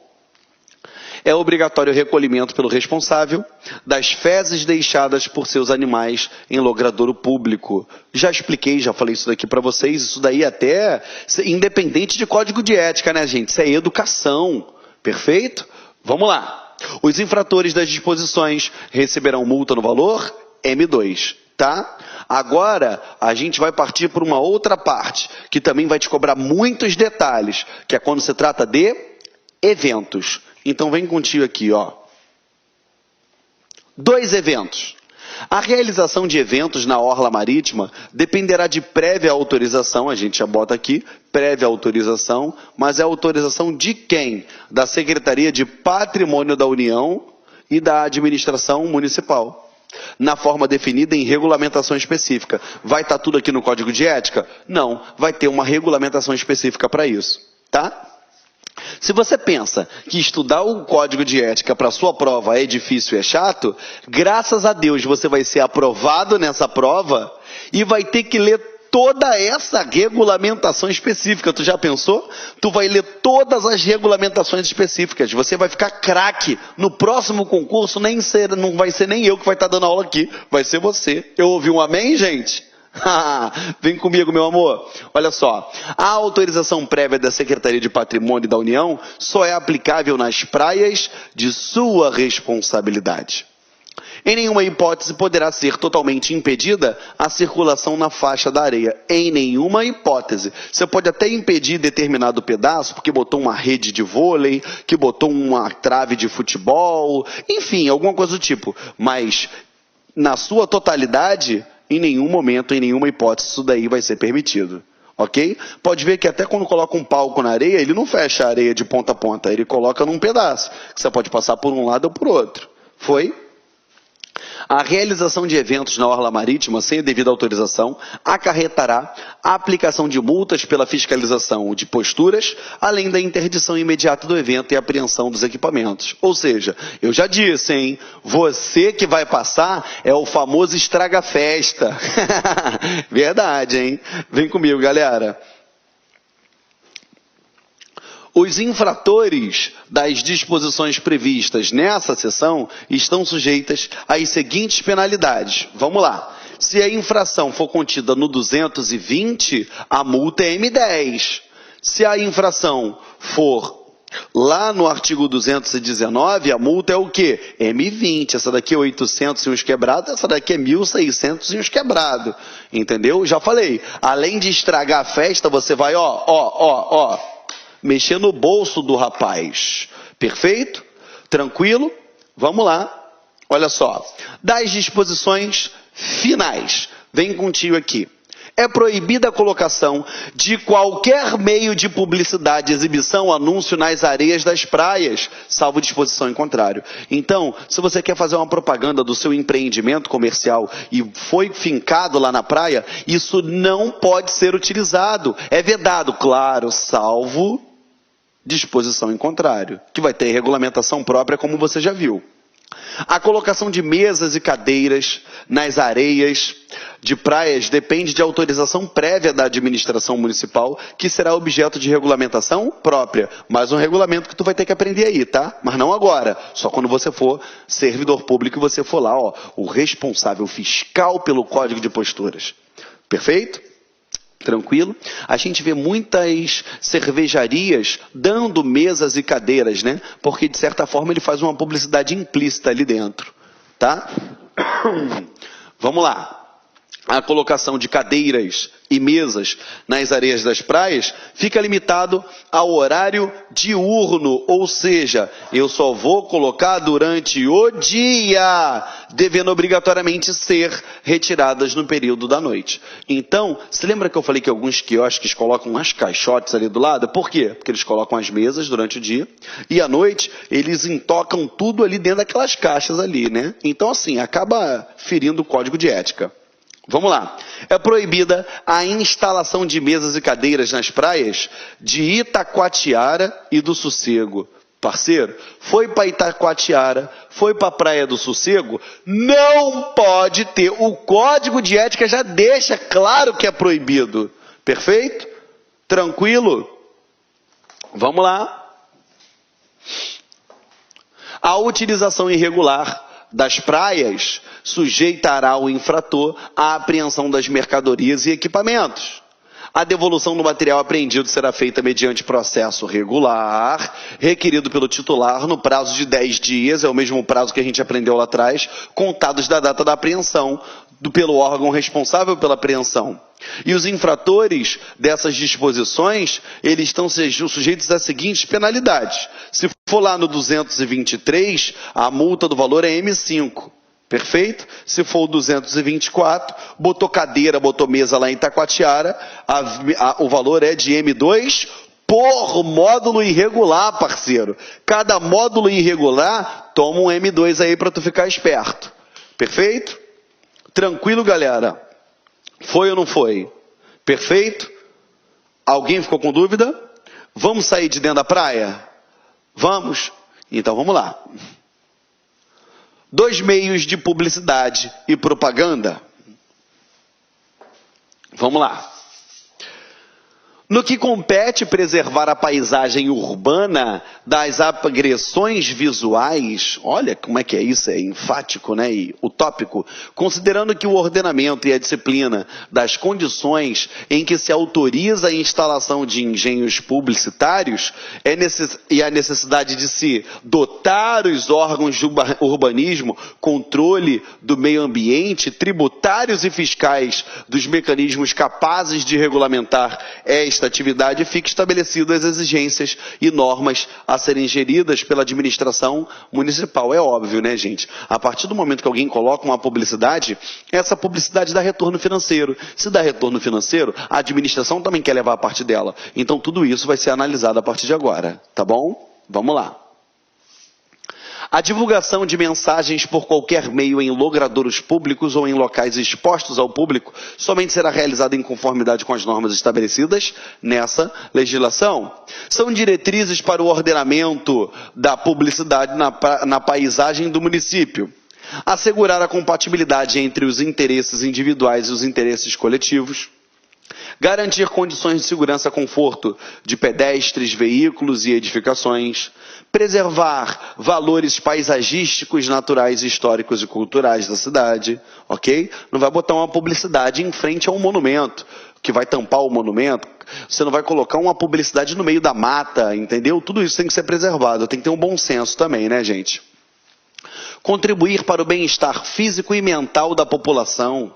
É obrigatório o recolhimento pelo responsável das fezes deixadas por seus animais em logradouro público. Já expliquei, já falei isso daqui para vocês, isso daí até independente de código de ética, né, gente? Isso é educação. Perfeito? Vamos lá. Os infratores das disposições receberão multa no valor M2, tá? Agora, a gente vai partir por uma outra parte, que também vai te cobrar muitos detalhes, que é quando se trata de eventos. Então, vem contigo aqui, ó. 2 eventos. A realização de eventos na orla marítima dependerá de prévia autorização, a gente já bota aqui, prévia autorização, mas é autorização de quem? Da Secretaria de Patrimônio da União e da Administração Municipal, na forma definida em regulamentação específica. Vai estar tudo aqui no Código de Ética? Não, vai ter uma regulamentação específica para isso, tá? Se você pensa que estudar o Código de Ética para sua prova é difícil e é chato, graças a Deus você vai ser aprovado nessa prova e vai ter que ler toda essa regulamentação específica. Tu já pensou? Tu vai ler todas as regulamentações específicas. Você vai ficar craque. No próximo concurso não vai ser nem eu que vai estar dando aula aqui, vai ser você. Eu ouvi um amém, gente? Vem comigo, meu amor. Olha só, a autorização prévia da Secretaria de Patrimônio da União só é aplicável nas praias de sua responsabilidade. Em nenhuma hipótese poderá ser totalmente impedida a circulação na faixa da areia. Em nenhuma hipótese. Você pode até impedir determinado pedaço, porque botou uma rede de vôlei, que botou uma trave de futebol, enfim, alguma coisa do tipo. Mas, na sua totalidade, em nenhum momento, em nenhuma hipótese, isso daí vai ser permitido. Ok? Pode ver que até quando coloca um palco na areia, ele não fecha a areia de ponta a ponta, ele coloca num pedaço, que você pode passar por um lado ou por outro. Foi? A realização de eventos na orla marítima sem a devida autorização acarretará a aplicação de multas pela fiscalização de posturas, além da interdição imediata do evento e apreensão dos equipamentos. Ou seja, eu já disse, hein? Você que vai passar é o famoso estraga-festa. Verdade, hein? Vem comigo, galera. Os infratores das disposições previstas nessa seção estão sujeitas às seguintes penalidades. Vamos lá. Se a infração for contida no 220, a multa é M10. Se a infração for Lá no artigo 219, a multa é o quê? M20. Essa daqui é 800 e uns quebrados, essa daqui é 1.600 e uns quebrados. Entendeu? Já falei. Além de estragar a festa, você vai, mexer no bolso do rapaz. Perfeito? Tranquilo? Vamos lá. Olha só. Das disposições finais. Vem contigo aqui. É proibida a colocação de qualquer meio de publicidade, exibição, anúncio nas areias das praias, salvo disposição em contrário. Então, se você quer fazer uma propaganda do seu empreendimento comercial e foi fincado lá na praia, isso não pode ser utilizado. É vedado, claro, salvo disposição em contrário, que vai ter regulamentação própria, como você já viu. A colocação de mesas e cadeiras nas areias de praias depende de autorização prévia da administração municipal, que será objeto de regulamentação própria. Mais um regulamento que tu vai ter que aprender aí, tá? Mas não agora, só quando você for servidor público e você for lá, o responsável fiscal pelo Código de Posturas. Perfeito? Tranquilo? A gente vê muitas cervejarias dando mesas e cadeiras, né? Porque, de certa forma, ele faz uma publicidade implícita ali dentro, tá? Vamos lá. A colocação de cadeiras e mesas nas areias das praias fica limitado ao horário diurno, ou seja, eu só vou colocar durante o dia, devendo obrigatoriamente ser retiradas no período da noite. Então, se lembra que eu falei que alguns quiosques colocam umas caixotes ali do lado? Por quê? Porque eles colocam as mesas durante o dia e à noite eles intocam tudo ali dentro daquelas caixas ali, né? Então, assim, acaba ferindo o código de ética. Vamos lá. É proibida a instalação de mesas e cadeiras nas praias de Itacoatiara e do Sossego. Parceiro, foi para Itacoatiara, foi para a Praia do Sossego, não pode ter. O Código de Ética já deixa claro que é proibido. Perfeito? Tranquilo? Vamos lá. A utilização irregular das praias sujeitará o infrator à apreensão das mercadorias e equipamentos. A devolução do material apreendido será feita mediante processo regular, requerido pelo titular no prazo de 10 dias, é o mesmo prazo que a gente aprendeu lá atrás, contados da data da apreensão, pelo órgão responsável pela apreensão. E os infratores dessas disposições, eles estão sujeitos às seguintes penalidades. Se for lá no 223, a multa do valor é M5. Perfeito? Se for o 224, botou cadeira, botou mesa lá em Itacoatiara, o valor é de M2 por módulo irregular, parceiro. Cada módulo irregular toma um M2 aí para tu ficar esperto. Perfeito? Tranquilo, galera? Foi ou não foi? Perfeito? Alguém ficou com dúvida? Vamos sair de dentro da praia? Vamos? Então vamos lá. 2 meios de publicidade e propaganda. Vamos lá. No que compete preservar a paisagem urbana das agressões visuais, olha como é que é isso, é enfático, né, e utópico, considerando que o ordenamento e a disciplina das condições em que se autoriza a instalação de engenhos publicitários e a necessidade de se dotar os órgãos de urbanismo, controle do meio ambiente, tributários e fiscais dos mecanismos capazes de regulamentar esta atividade, fica estabelecido as exigências e normas a serem geridas pela administração municipal. É óbvio, né, gente? A partir do momento que alguém coloca uma publicidade, essa publicidade dá retorno financeiro. Se dá retorno financeiro, a administração também quer levar a parte dela. Então tudo isso vai ser analisado a partir de agora, tá bom? Vamos lá. A divulgação de mensagens por qualquer meio em logradouros públicos ou em locais expostos ao público somente será realizada em conformidade com as normas estabelecidas nessa legislação. São diretrizes para o ordenamento da publicidade na paisagem do município. Assegurar a compatibilidade entre os interesses individuais e os interesses coletivos. Garantir condições de segurança e conforto de pedestres, veículos e edificações. Preservar valores paisagísticos, naturais, históricos e culturais da cidade, ok? Não vai botar uma publicidade em frente a um monumento, que vai tampar o monumento. Você não vai colocar uma publicidade no meio da mata, entendeu? Tudo isso tem que ser preservado, tem que ter um bom senso também, né, gente? Contribuir para o bem-estar físico e mental da população.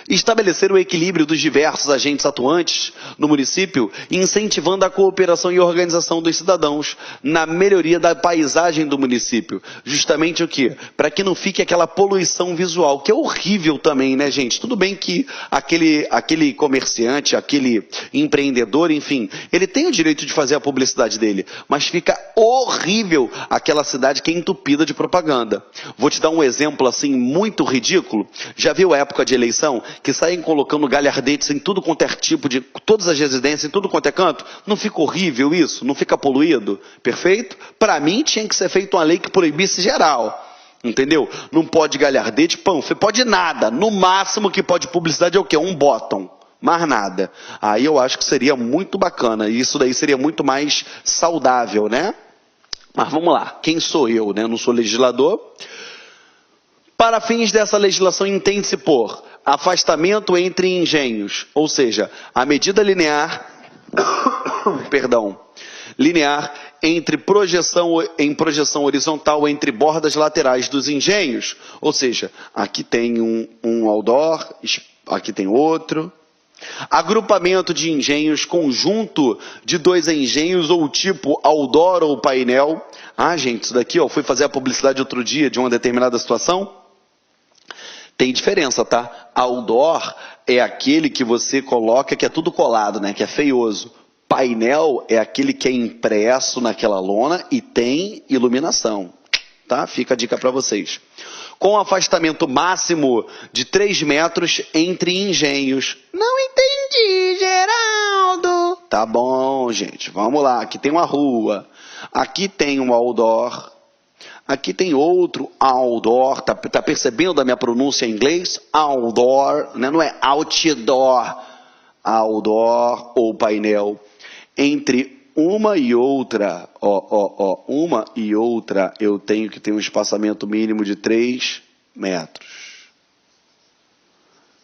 Estabelecer o equilíbrio dos diversos agentes atuantes no município, incentivando a cooperação e organização dos cidadãos na melhoria da paisagem do município. Justamente o quê? Para que não fique aquela poluição visual, que é horrível também, né, gente? Tudo bem que aquele comerciante, aquele empreendedor, enfim, ele tem o direito de fazer a publicidade dele, mas fica horrível aquela cidade que é entupida de propaganda. Vou te dar um exemplo assim muito ridículo. Já viu a época de eleição? Que saem colocando galhardetes em tudo quanto é tipo de, todas as residências, em tudo quanto é canto, não fica horrível isso? Não fica poluído? Perfeito? Para mim tinha que ser feita uma lei que proibisse geral, entendeu? Não pode galhardete, pode nada, no máximo que pode publicidade é o quê? Um bottom, mais nada. Aí eu acho que seria muito bacana, e isso daí seria muito mais saudável, né? Mas vamos lá, quem sou eu, né? Não sou legislador. Para fins dessa legislação entende-se por afastamento entre engenhos, ou seja, a medida linear, linear entre projeção horizontal entre bordas laterais dos engenhos, ou seja, aqui tem um outdoor, aqui tem outro. Agrupamento de engenhos, conjunto de dois engenhos ou tipo outdoor ou painel. Ah, gente, isso daqui, ó, fui fazer a publicidade outro dia de uma determinada situação. Tem diferença, tá? Outdoor é aquele que você coloca que é tudo colado, né? Que é feioso. Painel é aquele que é impresso naquela lona e tem iluminação, tá? Fica a dica para vocês. Com afastamento máximo de 3 metros entre engenhos. Não entendi, Geraldo. Tá bom, gente. Vamos lá. Aqui tem uma rua. Aqui tem um outdoor. Aqui tem outro outdoor, tá percebendo a minha pronúncia em inglês? Outdoor, né? Não é outdoor, outdoor ou painel. Entre uma e outra, uma e outra, eu tenho que ter um espaçamento mínimo de 3 metros.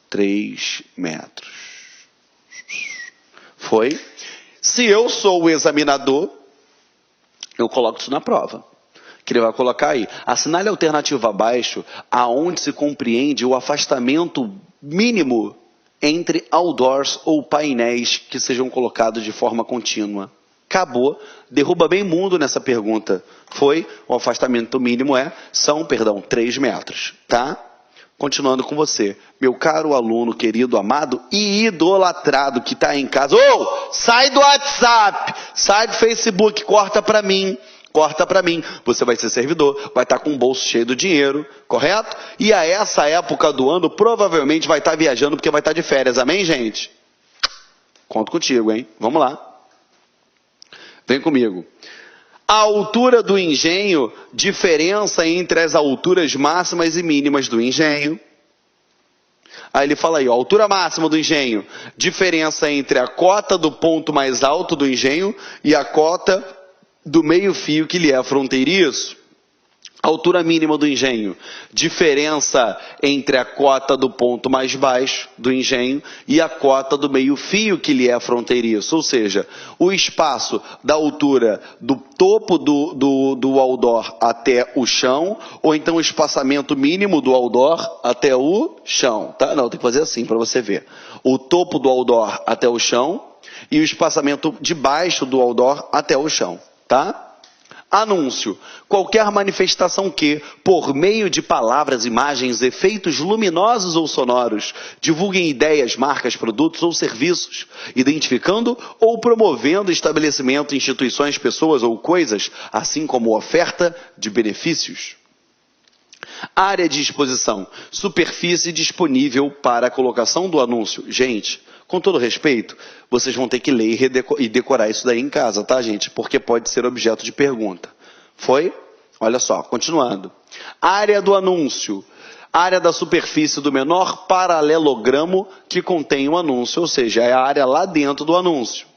3 metros. Foi? Se eu sou o examinador, eu coloco isso na prova. Que ele vai colocar aí, assinale a alternativa abaixo, aonde se compreende o afastamento mínimo entre outdoors ou painéis que sejam colocados de forma contínua. Acabou, derruba bem mundo nessa pergunta. Foi, o afastamento mínimo são 3 metros, tá? Continuando com você, meu caro aluno, querido, amado e idolatrado que está em casa. Sai do WhatsApp, sai do Facebook, corta para mim. Corta para mim, você vai ser servidor, vai estar com o bolso cheio do dinheiro, correto? E a essa época do ano, provavelmente vai estar viajando porque vai estar de férias, amém, gente? Conto contigo, hein? Vamos lá. Vem comigo. A altura do engenho, diferença entre as alturas máximas e mínimas do engenho. Aí ele fala aí, ó, altura máxima do engenho, diferença entre a cota do ponto mais alto do engenho e a cota do meio-fio que lhe é fronteiriço. Altura mínima do engenho, diferença entre a cota do ponto mais baixo do engenho e a cota do meio-fio que lhe é fronteiriço, ou seja, o espaço da altura do topo do outdoor até o chão, ou então o espaçamento mínimo do outdoor até o chão, tá? Não, tem que fazer assim para você ver. O topo do outdoor até o chão e o espaçamento de baixo do outdoor até o chão, tá? Anúncio. Qualquer manifestação que, por meio de palavras, imagens, efeitos luminosos ou sonoros, divulguem ideias, marcas, produtos ou serviços, identificando ou promovendo estabelecimento, instituições, pessoas ou coisas, assim como oferta de benefícios. Área de exposição. Superfície disponível para a colocação do anúncio. Gente, com todo respeito, vocês vão ter que ler e decorar isso daí em casa, tá, gente? Porque pode ser objeto de pergunta. Foi? Olha só, continuando. Área do anúncio. Área da superfície do menor paralelogramo que contém o anúncio, ou seja, é a área lá dentro do anúncio.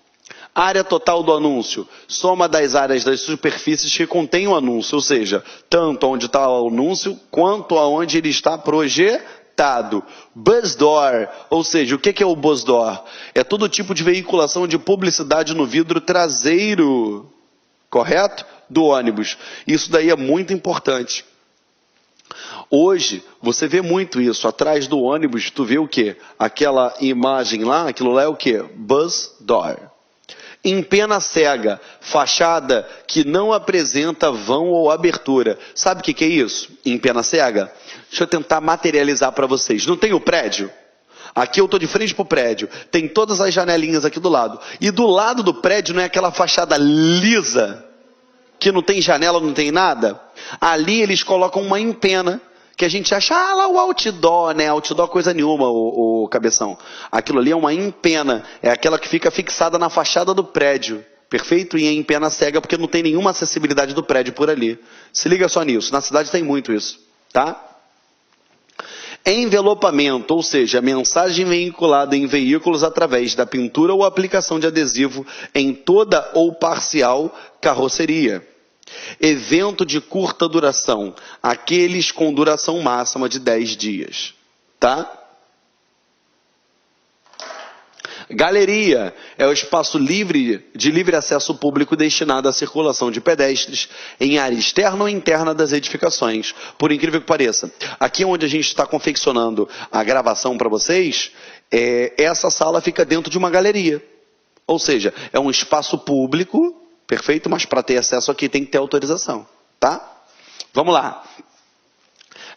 Área total do anúncio, soma das áreas das superfícies que contém o anúncio, ou seja, tanto onde está o anúncio quanto aonde ele está projetado. Bus door, ou seja, o que é o bus door? É todo tipo de veiculação de publicidade no vidro traseiro, correto? Do ônibus. Isso daí é muito importante. Hoje, você vê muito isso. Atrás do ônibus, tu vê o quê? Aquela imagem lá, aquilo lá é o quê? Bus door. Empena cega, fachada que não apresenta vão ou abertura. Sabe o que é isso? Empena cega? Deixa eu tentar materializar para vocês. Não tem o prédio? Aqui eu estou de frente para o prédio. Tem todas as janelinhas aqui do lado. E do lado do prédio não é aquela fachada lisa, que não tem janela, não tem nada? Ali eles colocam uma empena, que a gente acha, lá o outdoor, né? Outdoor coisa nenhuma, o cabeção. Aquilo ali é uma empena, é aquela que fica fixada na fachada do prédio, perfeito? E é empena cega, porque não tem nenhuma acessibilidade do prédio por ali. Se liga só nisso, na cidade tem muito isso, tá? Envelopamento, ou seja, mensagem veiculada em veículos através da pintura ou aplicação de adesivo em toda ou parcial carroceria. Evento de curta duração, aqueles com duração máxima de 10 dias, tá? Galeria é o espaço livre de livre acesso público destinado à circulação de pedestres em área externa ou interna das edificações. Por incrível que pareça, aqui onde a gente está confeccionando a gravação para vocês, essa sala fica dentro de uma galeria. Ou seja, é um espaço público, perfeito? Mas para ter acesso aqui tem que ter autorização, tá? Vamos lá.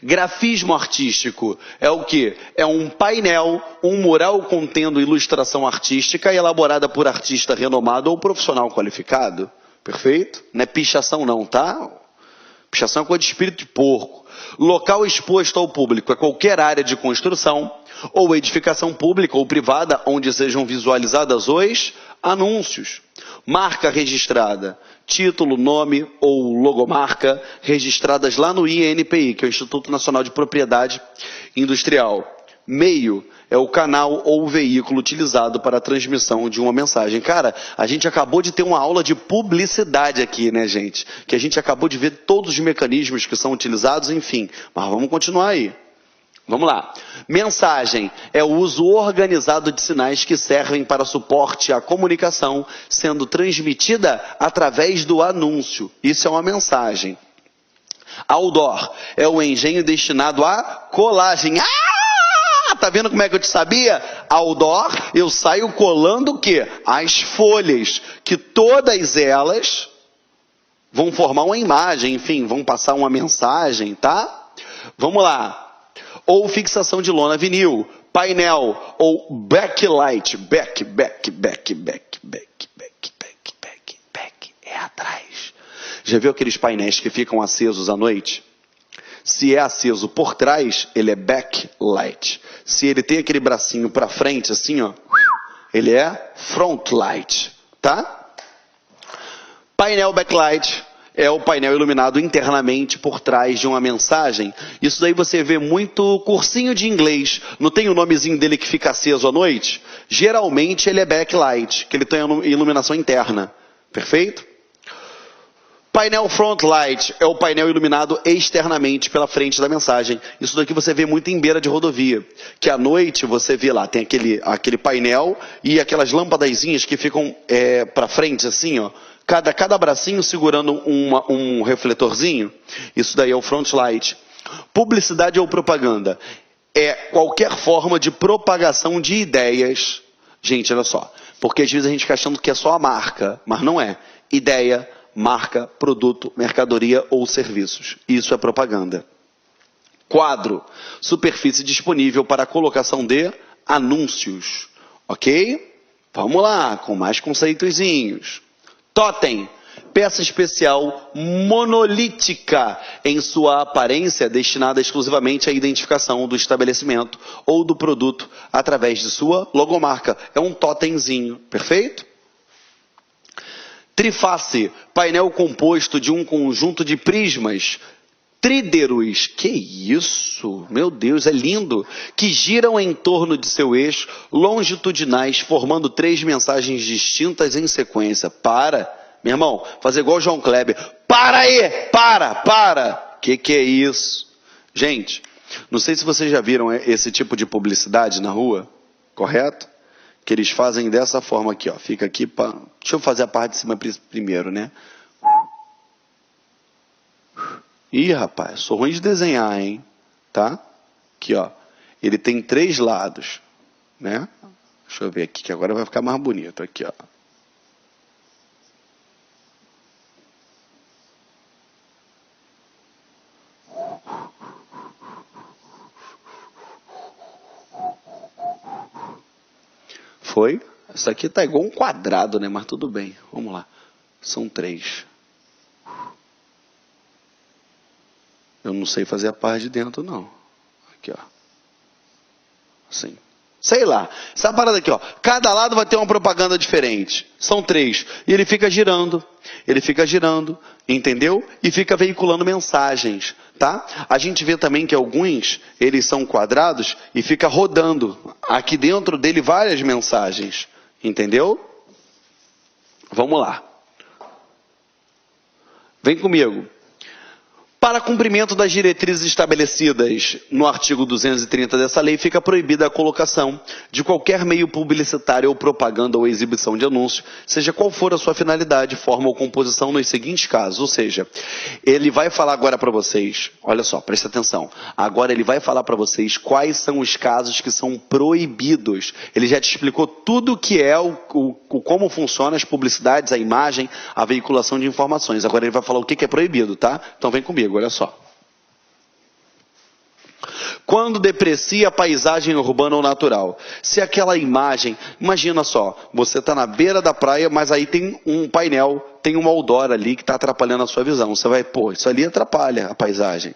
Grafismo artístico é o quê? É um painel, um mural contendo ilustração artística elaborada por artista renomado ou profissional qualificado. Perfeito? Não é pichação não, tá? Pichação é coisa de espírito de porco. Local exposto ao público é qualquer área de construção ou edificação pública ou privada onde sejam visualizadas os anúncios. Marca registrada, título, nome ou logomarca registradas lá no INPI, que é o Instituto Nacional de Propriedade Industrial. Meio é o canal ou o veículo utilizado para a transmissão de uma mensagem. Cara, a gente acabou de ter uma aula de publicidade aqui, né, gente? Que a gente acabou de ver todos os mecanismos que são utilizados, enfim. Mas vamos continuar aí. Vamos lá. Mensagem é o uso organizado de sinais que servem para suporte à comunicação, sendo transmitida através do anúncio. Isso é uma mensagem. Outdoor é o engenho destinado à colagem. Tá vendo como é que eu te sabia? Outdoor, eu saio colando o quê? As folhas, que todas elas vão formar uma imagem, enfim, vão passar uma mensagem, tá? Vamos lá. Ou fixação de lona vinil, painel, ou backlight, back, é atrás. Já viu aqueles painéis que ficam acesos à noite? Se é aceso por trás, ele é backlight. Se ele tem aquele bracinho para frente, assim, ó, ele é frontlight, tá? Painel backlight é o painel iluminado internamente por trás de uma mensagem. Isso daí você vê muito cursinho de inglês. Não tem o nomezinho dele que fica aceso à noite? Geralmente ele é backlight, que ele tem iluminação interna. Perfeito? Painel frontlight é o painel iluminado externamente pela frente da mensagem. Isso daqui você vê muito em beira de rodovia. Que à noite você vê lá, tem aquele painel e aquelas lâmpadazinhas que ficam para frente assim, ó. Cada bracinho segurando um refletorzinho. Isso daí é o frontlight. Publicidade ou propaganda é qualquer forma de propagação de ideias. Gente, olha só. Porque às vezes a gente fica achando que é só a marca, mas não é. Ideia, marca, produto, mercadoria ou serviços. Isso é propaganda. Quadro. Superfície disponível para a colocação de anúncios. Ok? Vamos lá, com mais conceitozinhos. Totem, peça especial monolítica em sua aparência destinada exclusivamente à identificação do estabelecimento ou do produto através de sua logomarca. É um totemzinho, perfeito? Triface, painel composto de um conjunto de prismas tríderos, que isso, meu Deus, é lindo, que giram em torno de seu eixo longitudinais, formando 3 mensagens distintas em sequência. Para, meu irmão, fazer igual o João Kleber. Para aí, para. Que é isso? Gente, não sei se vocês já viram esse tipo de publicidade na rua, correto? Que eles fazem dessa forma aqui, ó. Fica aqui, deixa eu fazer a parte de cima primeiro, né? Ih, rapaz, sou ruim de desenhar, hein? Tá? Aqui, ó. Ele tem 3 lados, né? Deixa eu ver aqui, que agora vai ficar mais bonito. Aqui, ó. Foi? Isso aqui tá igual um quadrado, né? Mas tudo bem. Vamos lá. São 3. Eu não sei fazer a parte de dentro, não. Aqui, ó. Assim. Sei lá. Essa parada aqui, ó. Cada lado vai ter uma propaganda diferente. São 3. E ele fica girando. Entendeu? E fica veiculando mensagens, tá? A gente vê também que alguns, eles são quadrados e fica rodando. Aqui dentro dele várias mensagens. Entendeu? Vamos lá. Vem comigo. Para cumprimento das diretrizes estabelecidas no artigo 230 dessa lei, fica proibida a colocação de qualquer meio publicitário ou propaganda ou exibição de anúncio, seja qual for a sua finalidade, forma ou composição nos seguintes casos. Ou seja, ele vai falar agora para vocês, olha só, presta atenção, agora ele vai falar para vocês quais são os casos que são proibidos. Ele já te explicou tudo o que é, como funcionam as publicidades, a imagem, a veiculação de informações. Agora ele vai falar o que é proibido, tá? Então vem comigo. Olha só. Quando deprecia a paisagem urbana ou natural. Se aquela imagem, imagina só, você está na beira da praia, mas aí tem um painel, tem uma outdoor ali que está atrapalhando a sua visão. Você vai, isso ali atrapalha a paisagem.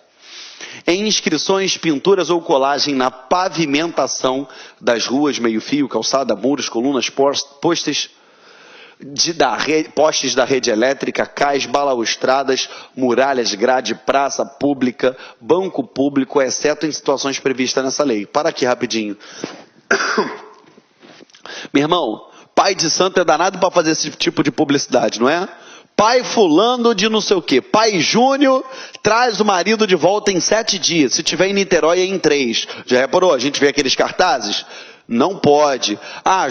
Em inscrições, pinturas ou colagem na pavimentação das ruas, meio-fio, calçada, muros, colunas, postes, postes da rede elétrica, cais, balaustradas, muralhas, grade, praça pública, banco público, exceto em situações previstas nessa lei. Para aqui rapidinho. Meu irmão, pai de santo é danado para fazer esse tipo de publicidade, não é? Pai fulano de não sei o quê. Pai Júnior traz o marido de volta em 7 dias. Se tiver em Niterói é em 3. Já reparou? A gente vê aqueles cartazes? Não pode.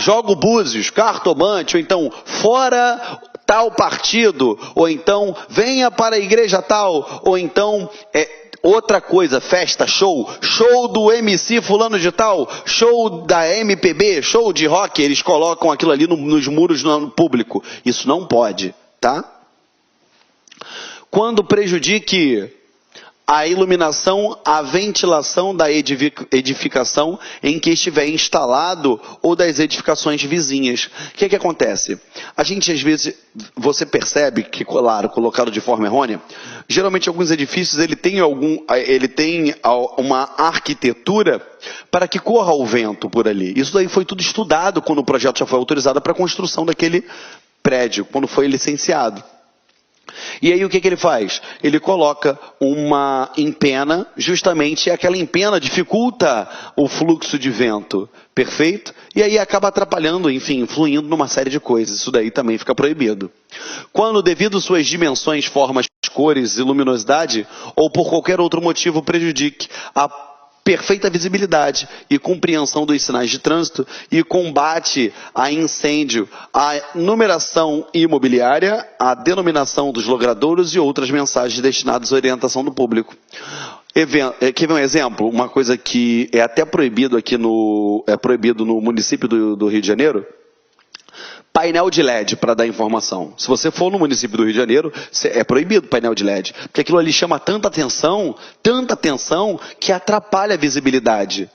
Joga o Búzios, cartomante, ou então fora tal partido, ou então venha para a igreja tal, ou então outra coisa, festa, show do MC fulano de tal, show da MPB, show de rock, eles colocam aquilo ali nos muros no público. Isso não pode, tá? Quando prejudique a iluminação, a ventilação da edificação em que estiver instalado ou das edificações vizinhas. O que acontece? A gente, às vezes, você percebe que, claro, colocado de forma errônea, geralmente alguns edifícios ele tem uma arquitetura para que corra o vento por ali. Isso daí foi tudo estudado quando o projeto já foi autorizado para a construção daquele prédio, quando foi licenciado. E aí o que ele faz? Ele coloca uma empena, justamente aquela empena dificulta o fluxo de vento, perfeito? E aí acaba atrapalhando, enfim, influindo numa série de coisas. Isso daí também fica proibido. Quando, devido suas dimensões, formas, cores e luminosidade, ou por qualquer outro motivo prejudique a perfeita visibilidade e compreensão dos sinais de trânsito e combate a incêndio, a numeração imobiliária, a denominação dos logradouros e outras mensagens destinadas à orientação do público. Quer ver um exemplo? Uma coisa que é até proibido aqui proibido no município do Rio de Janeiro. Painel de LED para dar informação. Se você for no município do Rio de Janeiro, é proibido painel de LED. Porque aquilo ali chama tanta atenção, que atrapalha a visibilidade.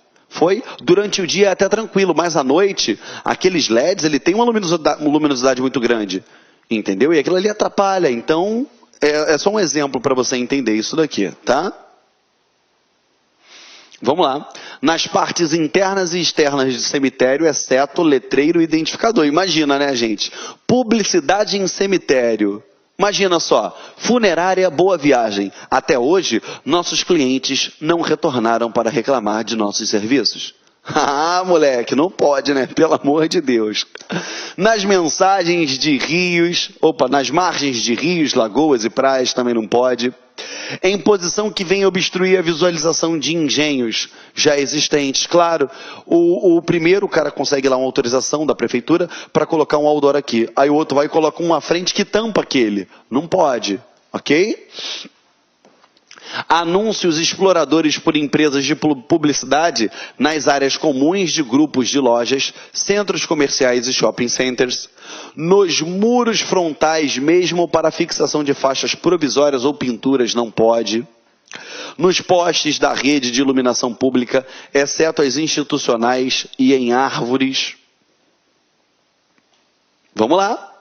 Durante o dia é até tranquilo, mas à noite, aqueles LEDs, ele tem uma luminosidade muito grande. Entendeu? E aquilo ali atrapalha. Então, é só um exemplo para você entender isso daqui, tá? Vamos lá. Nas partes internas e externas de cemitério, exceto letreiro e identificador. Imagina, né, gente? Publicidade em cemitério. Imagina só, funerária Boa Viagem. Até hoje, nossos clientes não retornaram para reclamar de nossos serviços. Ah, moleque, não pode, né? Pelo amor de Deus. Nas mensagens de rios, nas margens de rios, lagoas e praias também não pode. Em posição que vem obstruir a visualização de engenhos já existentes. Claro, o primeiro cara consegue lá uma autorização da prefeitura para colocar um outdoor aqui. Aí o outro vai e coloca uma frente que tampa aquele. Não pode, ok? Anúncios exploradores por empresas de publicidade nas áreas comuns de grupos de lojas, centros comerciais e shopping centers, nos muros frontais mesmo para fixação de faixas provisórias ou pinturas não pode, nos postes da rede de iluminação pública, exceto as institucionais e em árvores. Vamos lá.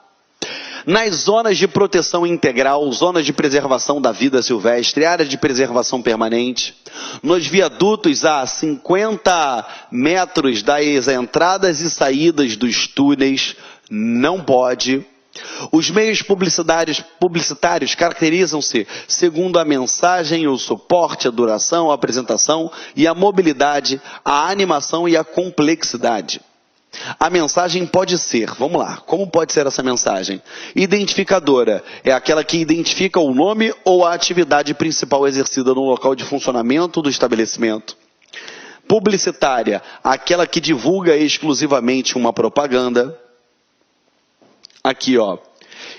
Nas zonas de proteção integral, zonas de preservação da vida silvestre, áreas de preservação permanente, nos viadutos a 50 metros das entradas e saídas dos túneis, não pode. Os meios publicitários caracterizam-se segundo a mensagem, o suporte, a duração, a apresentação e a mobilidade, a animação e a complexidade. A mensagem pode ser, vamos lá, como pode ser essa mensagem? Identificadora, é aquela que identifica o nome ou a atividade principal exercida no local de funcionamento do estabelecimento. Publicitária, aquela que divulga exclusivamente uma propaganda. Aqui, ó.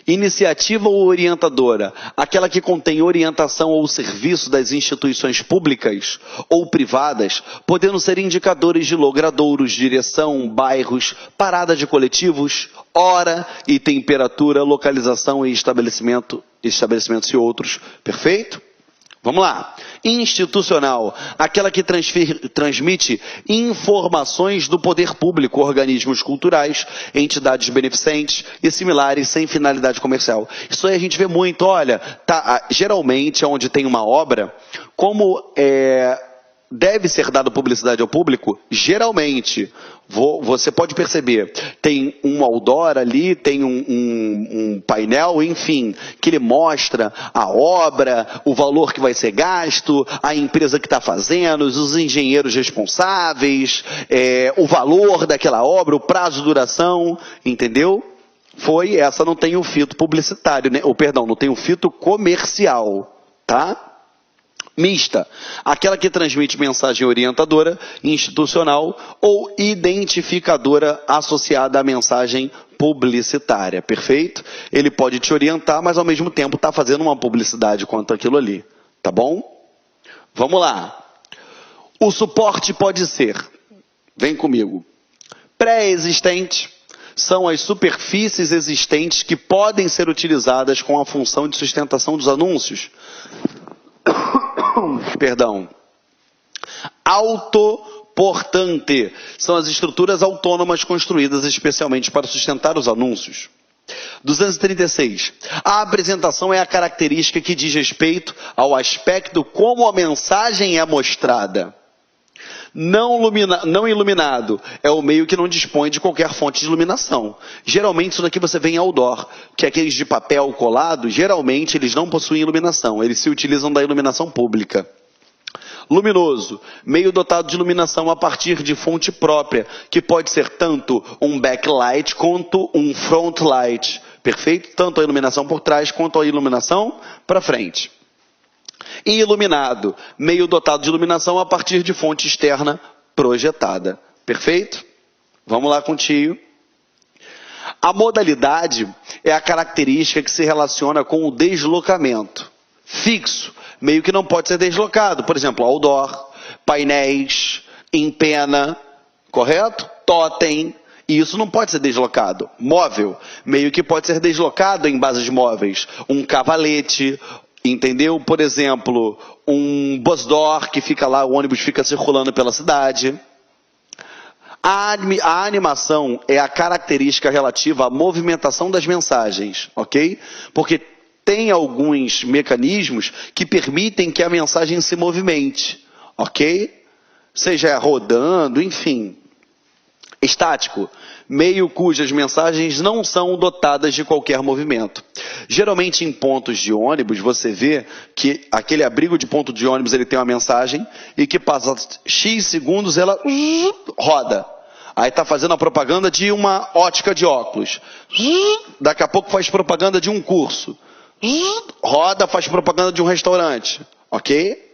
Iniciativa ou orientadora, aquela que contém orientação ou serviço das instituições públicas ou privadas, podendo ser indicadores de logradouros, direção, bairros, parada de coletivos, hora e temperatura, localização e estabelecimentos e outros. Perfeito? Vamos lá. Institucional, aquela que transmite informações do poder público, organismos culturais, entidades beneficentes e similares sem finalidade comercial. Isso aí a gente vê muito, olha, geralmente onde tem uma obra, como deve ser dada publicidade ao público, geralmente, você pode perceber, tem um outdoor ali, tem um painel, enfim, que ele mostra a obra, o valor que vai ser gasto, a empresa que está fazendo, os engenheiros responsáveis, o valor daquela obra, o prazo de duração, entendeu? Essa não tem o fito publicitário, né? Não tem o fito comercial, tá? Mista, aquela que transmite mensagem orientadora, institucional ou identificadora associada à mensagem publicitária, perfeito? Ele pode te orientar, mas ao mesmo tempo está fazendo uma publicidade quanto aquilo ali, tá bom? Vamos lá. O suporte pode ser, vem comigo, pré-existente, são as superfícies existentes que podem ser utilizadas com a função de sustentação dos anúncios. Autoportante são as estruturas autônomas construídas especialmente para sustentar os anúncios. 236. A apresentação é a característica que diz respeito ao aspecto como a mensagem é mostrada. Não iluminado é o meio que não dispõe de qualquer fonte de iluminação. Geralmente isso daqui você vê em outdoor, que é aqueles de papel colado, geralmente eles não possuem iluminação, eles se utilizam da iluminação pública. Luminoso, meio dotado de iluminação a partir de fonte própria, que pode ser tanto um backlight quanto um frontlight. Perfeito? Tanto a iluminação por trás quanto a iluminação para frente. E iluminado, meio dotado de iluminação a partir de fonte externa projetada. Perfeito? Vamos lá contigo. A modalidade é a característica que se relaciona com o deslocamento. Fixo, meio que não pode ser deslocado. Por exemplo, outdoor, painéis, em pena, correto? Totem. E isso não pode ser deslocado. Móvel, meio que pode ser deslocado em bases móveis. Um cavalete, entendeu? Por exemplo, um bus door que fica lá, o ônibus fica circulando pela cidade. A animação é a característica relativa à movimentação das mensagens, ok? Porque tem alguns mecanismos que permitem que a mensagem se movimente, ok? Seja rodando, enfim. Estático, meio cujas mensagens não são dotadas de qualquer movimento. Geralmente em pontos de ônibus você vê que aquele abrigo de ponto de ônibus ele tem uma mensagem e que passa X segundos ela roda. Aí está fazendo a propaganda de uma ótica de óculos. Daqui a pouco faz propaganda de um curso. Roda, faz propaganda de um restaurante. Ok?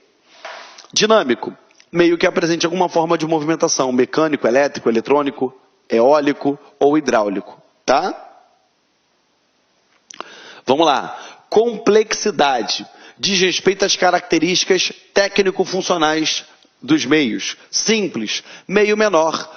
Dinâmico. Meio que apresente alguma forma de movimentação, mecânico, elétrico, eletrônico, eólico ou hidráulico, tá? Vamos lá. Complexidade. Diz respeito às características técnico-funcionais dos meios. Simples, meio menor,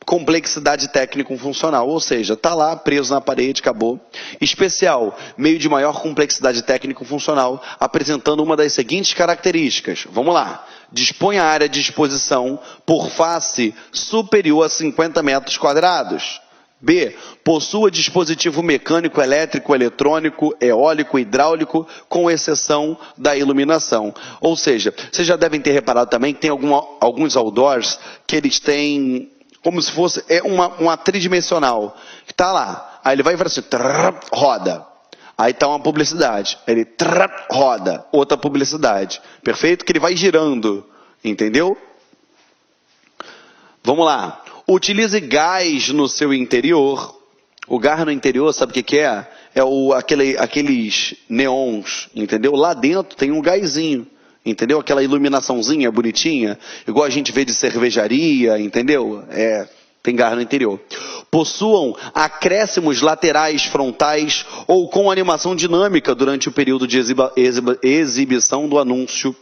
complexidade técnico-funcional, ou seja, está lá preso na parede, acabou. Especial, meio de maior complexidade técnico-funcional, apresentando uma das seguintes características. Vamos lá. Dispõe a área de exposição por face superior a 50 metros quadrados. B. Possua dispositivo mecânico, elétrico, eletrônico, eólico, hidráulico, com exceção da iluminação. Ou seja, vocês já devem ter reparado também que tem alguns outdoors que eles têm como se fosse uma tridimensional. Que está lá. Aí ele vai e fala assim, roda. Aí está uma publicidade. Ele roda. Outra publicidade. Perfeito? Que ele vai girando. Entendeu? Vamos lá. Utilize gás no seu interior. O gás no interior, sabe o que é? É aqueles neons. Entendeu? Lá dentro tem um gásinho. Entendeu? Aquela iluminaçãozinha bonitinha. Igual a gente vê de cervejaria. Entendeu? Tem gás no interior. Possuam acréscimos laterais frontais ou com animação dinâmica durante o período de exibição do anúncio.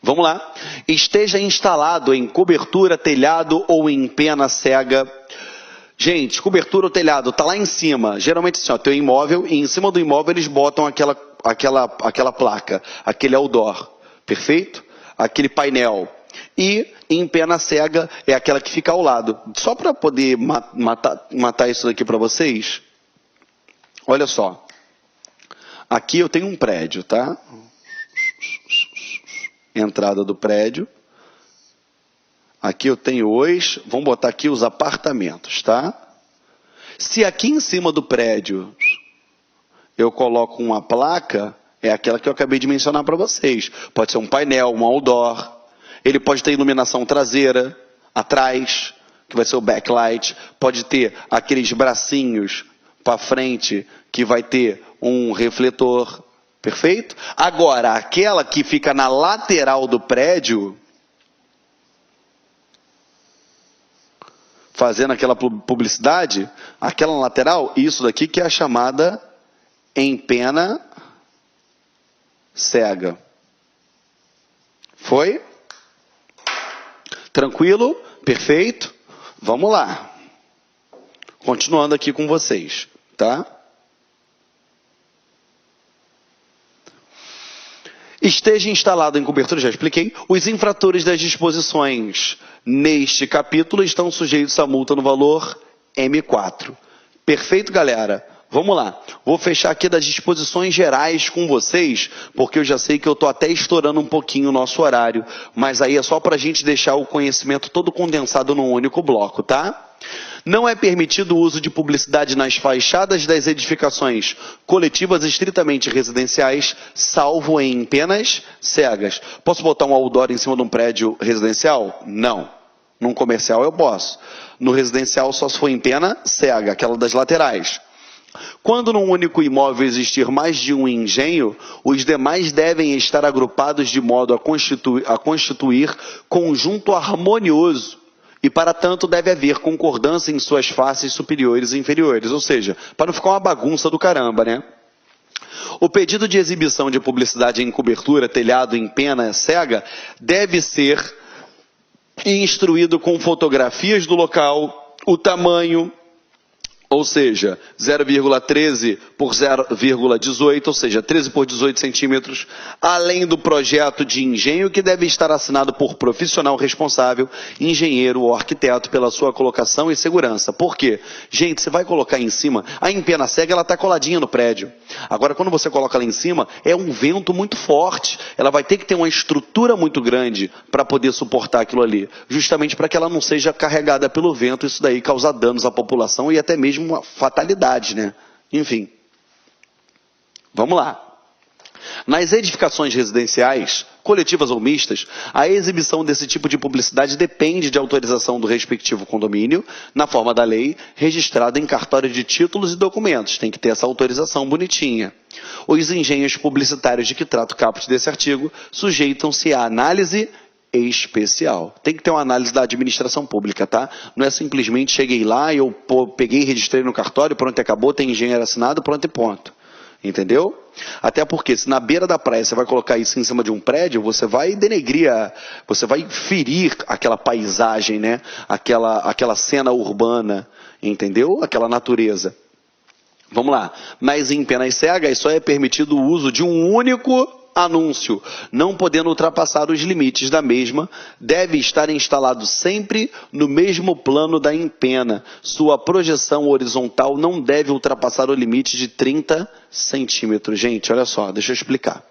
Vamos lá. Esteja instalado em cobertura, telhado ou em pena cega. Gente, cobertura ou telhado está lá em cima. Geralmente assim, tem um imóvel e em cima do imóvel eles botam aquela placa, aquele outdoor. Perfeito? Aquele painel. E em pena cega é aquela que fica ao lado. Só para poder matar isso daqui para vocês. Olha só. Aqui eu tenho um prédio, tá? Entrada do prédio. Aqui eu tenho vamos botar aqui os apartamentos, tá? Se aqui em cima do prédio eu coloco uma placa, é aquela que eu acabei de mencionar para vocês. Pode ser um painel, um outdoor. Ele pode ter iluminação traseira, atrás, que vai ser o backlight. Pode ter aqueles bracinhos para frente, que vai ter um refletor. Perfeito? Agora, aquela que fica na lateral do prédio, fazendo aquela publicidade, aquela lateral, isso daqui que é a chamada em pena cega. Foi? Tranquilo? Perfeito? Vamos lá. Continuando aqui com vocês, tá? Esteja instalado em cobertura, já expliquei. Os infratores das disposições neste capítulo estão sujeitos a multa no valor M4. Perfeito, galera? Vamos lá. Vou fechar aqui das disposições gerais com vocês, porque eu já sei que eu estou até estourando um pouquinho o nosso horário, mas aí é só para a gente deixar o conhecimento todo condensado num único bloco, tá? Não é permitido o uso de publicidade nas fachadas das edificações coletivas estritamente residenciais, salvo em penas cegas. Posso botar um outdoor em cima de um prédio residencial? Não. Num comercial eu posso. No residencial só se for em pena cega, aquela das laterais. Quando num único imóvel existir mais de um engenho, os demais devem estar agrupados de modo a constituir conjunto harmonioso. E, para tanto, deve haver concordância em suas faces superiores e inferiores. Ou seja, para não ficar uma bagunça do caramba, né? O pedido de exibição de publicidade em cobertura, telhado, em pena cega, deve ser instruído com fotografias do local, o tamanho, Ou seja, 0,13 por 0,18, ou seja, 13 por 18 centímetros, além do projeto de engenho que deve estar assinado por profissional responsável, engenheiro ou arquiteto pela sua colocação e segurança. Por quê? Gente, você vai colocar em cima, a empena cega ela está coladinha no prédio. Agora, quando você coloca lá em cima, é um vento muito forte. Ela vai ter que ter uma estrutura muito grande para poder suportar aquilo ali, justamente para que ela não seja carregada pelo vento, isso daí causar danos à população e até mesmo uma fatalidade, né? Enfim. Vamos lá. Nas edificações residenciais, coletivas ou mistas, a exibição desse tipo de publicidade depende de autorização do respectivo condomínio, na forma da lei, registrada em cartório de títulos e documentos. Tem que ter essa autorização bonitinha. Os engenhos publicitários de que trata o caput desse artigo sujeitam-se à análise especial. Tem que ter uma análise da administração pública, tá? Não é simplesmente cheguei lá, eu peguei, registrei no cartório, pronto, acabou, tem engenheiro assinado, pronto e ponto. Entendeu? Até porque se na beira da praia você vai colocar isso em cima de um prédio, você vai denegrir, você vai ferir aquela paisagem, né? Aquela cena urbana, entendeu? Aquela natureza. Vamos lá. Nas empenas cegas só é permitido o uso de um único anúncio, não podendo ultrapassar os limites da mesma, deve estar instalado sempre no mesmo plano da empena. Sua projeção horizontal não deve ultrapassar o limite de 30 centímetros. Gente, olha só, deixa eu explicar.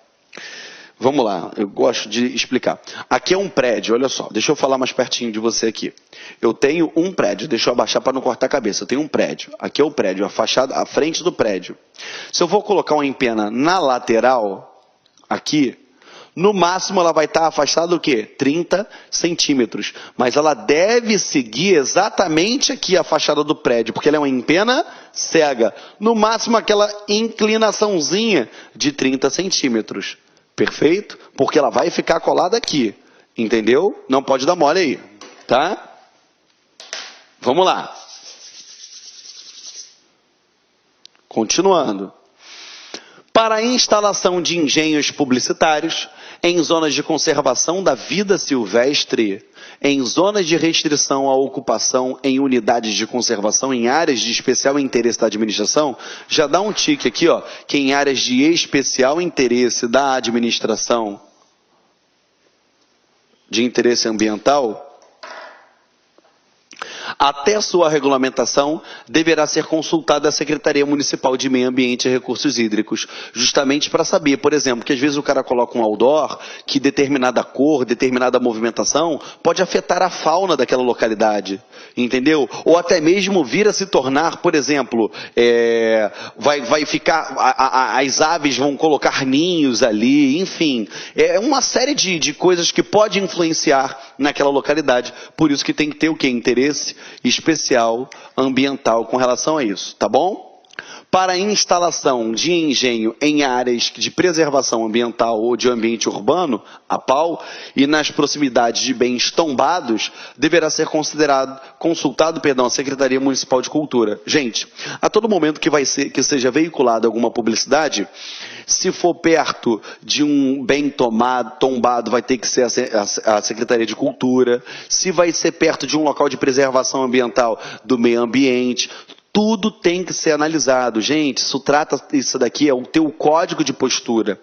Vamos lá, eu gosto de explicar. Aqui é um prédio, olha só, deixa eu falar mais pertinho de você aqui. Eu tenho um prédio, deixa eu abaixar para não cortar a cabeça. Eu tenho um prédio, aqui é o prédio, a fachada, a frente do prédio. Se eu vou colocar uma empena na lateral, aqui, no máximo ela vai estar afastada do quê? 30 centímetros. Mas ela deve seguir exatamente aqui a fachada do prédio, porque ela é uma empena cega. No máximo aquela inclinaçãozinha de 30 centímetros. Perfeito? Porque ela vai ficar colada aqui. Entendeu? Não pode dar mole aí. Tá? Vamos lá. Continuando. Para a instalação de engenhos publicitários em zonas de conservação da vida silvestre, em zonas de restrição à ocupação em unidades de conservação em áreas de especial interesse da administração, já dá um tique aqui, ó, que em áreas de especial interesse da administração, de interesse ambiental, até sua regulamentação, deverá ser consultada a Secretaria Municipal de Meio Ambiente e Recursos Hídricos, justamente para saber, por exemplo, que às vezes o cara coloca um outdoor que determinada cor, determinada movimentação pode afetar a fauna daquela localidade, entendeu? Ou até mesmo vir a se tornar, por exemplo, vai ficar, as aves vão colocar ninhos ali, enfim, é uma série de coisas que pode influenciar naquela localidade, por isso que tem que ter o quê? Interesse especial ambiental com relação a isso, tá bom? Para a instalação de engenho em áreas de preservação ambiental ou de ambiente urbano, APAU, e nas proximidades de bens tombados, deverá ser consultado a Secretaria Municipal de Cultura. Gente, a todo momento que seja veiculada alguma publicidade, se for perto de um bem tombado, vai ter que ser a Secretaria de Cultura. Se vai ser perto de um local de preservação ambiental do meio ambiente, tudo tem que ser analisado. Gente, isso daqui é o teu código de postura.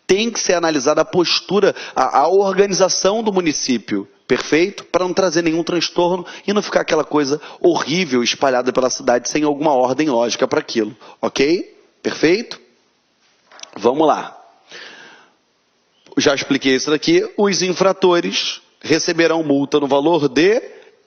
Tem que ser analisada a postura, a organização do município. Perfeito? Para não trazer nenhum transtorno e não ficar aquela coisa horrível espalhada pela cidade sem alguma ordem lógica para aquilo. Ok? Perfeito? Vamos lá. Já expliquei isso daqui. Os infratores receberão multa no valor de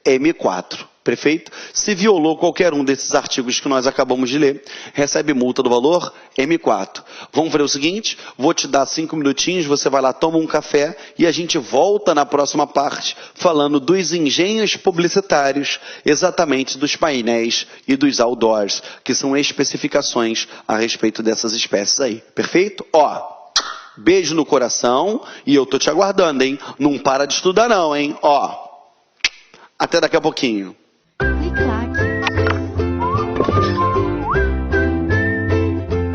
M4. Perfeito? Se violou qualquer um desses artigos que nós acabamos de ler, recebe multa do valor M4. Vamos fazer o seguinte, vou te dar 5 minutinhos, você vai lá, toma um café e a gente volta na próxima parte falando dos engenhos publicitários, exatamente dos painéis e dos outdoors, que são especificações a respeito dessas espécies aí. Perfeito? Ó, beijo no coração e eu tô te aguardando, hein? Não para de estudar não, hein? Ó, até daqui a pouquinho.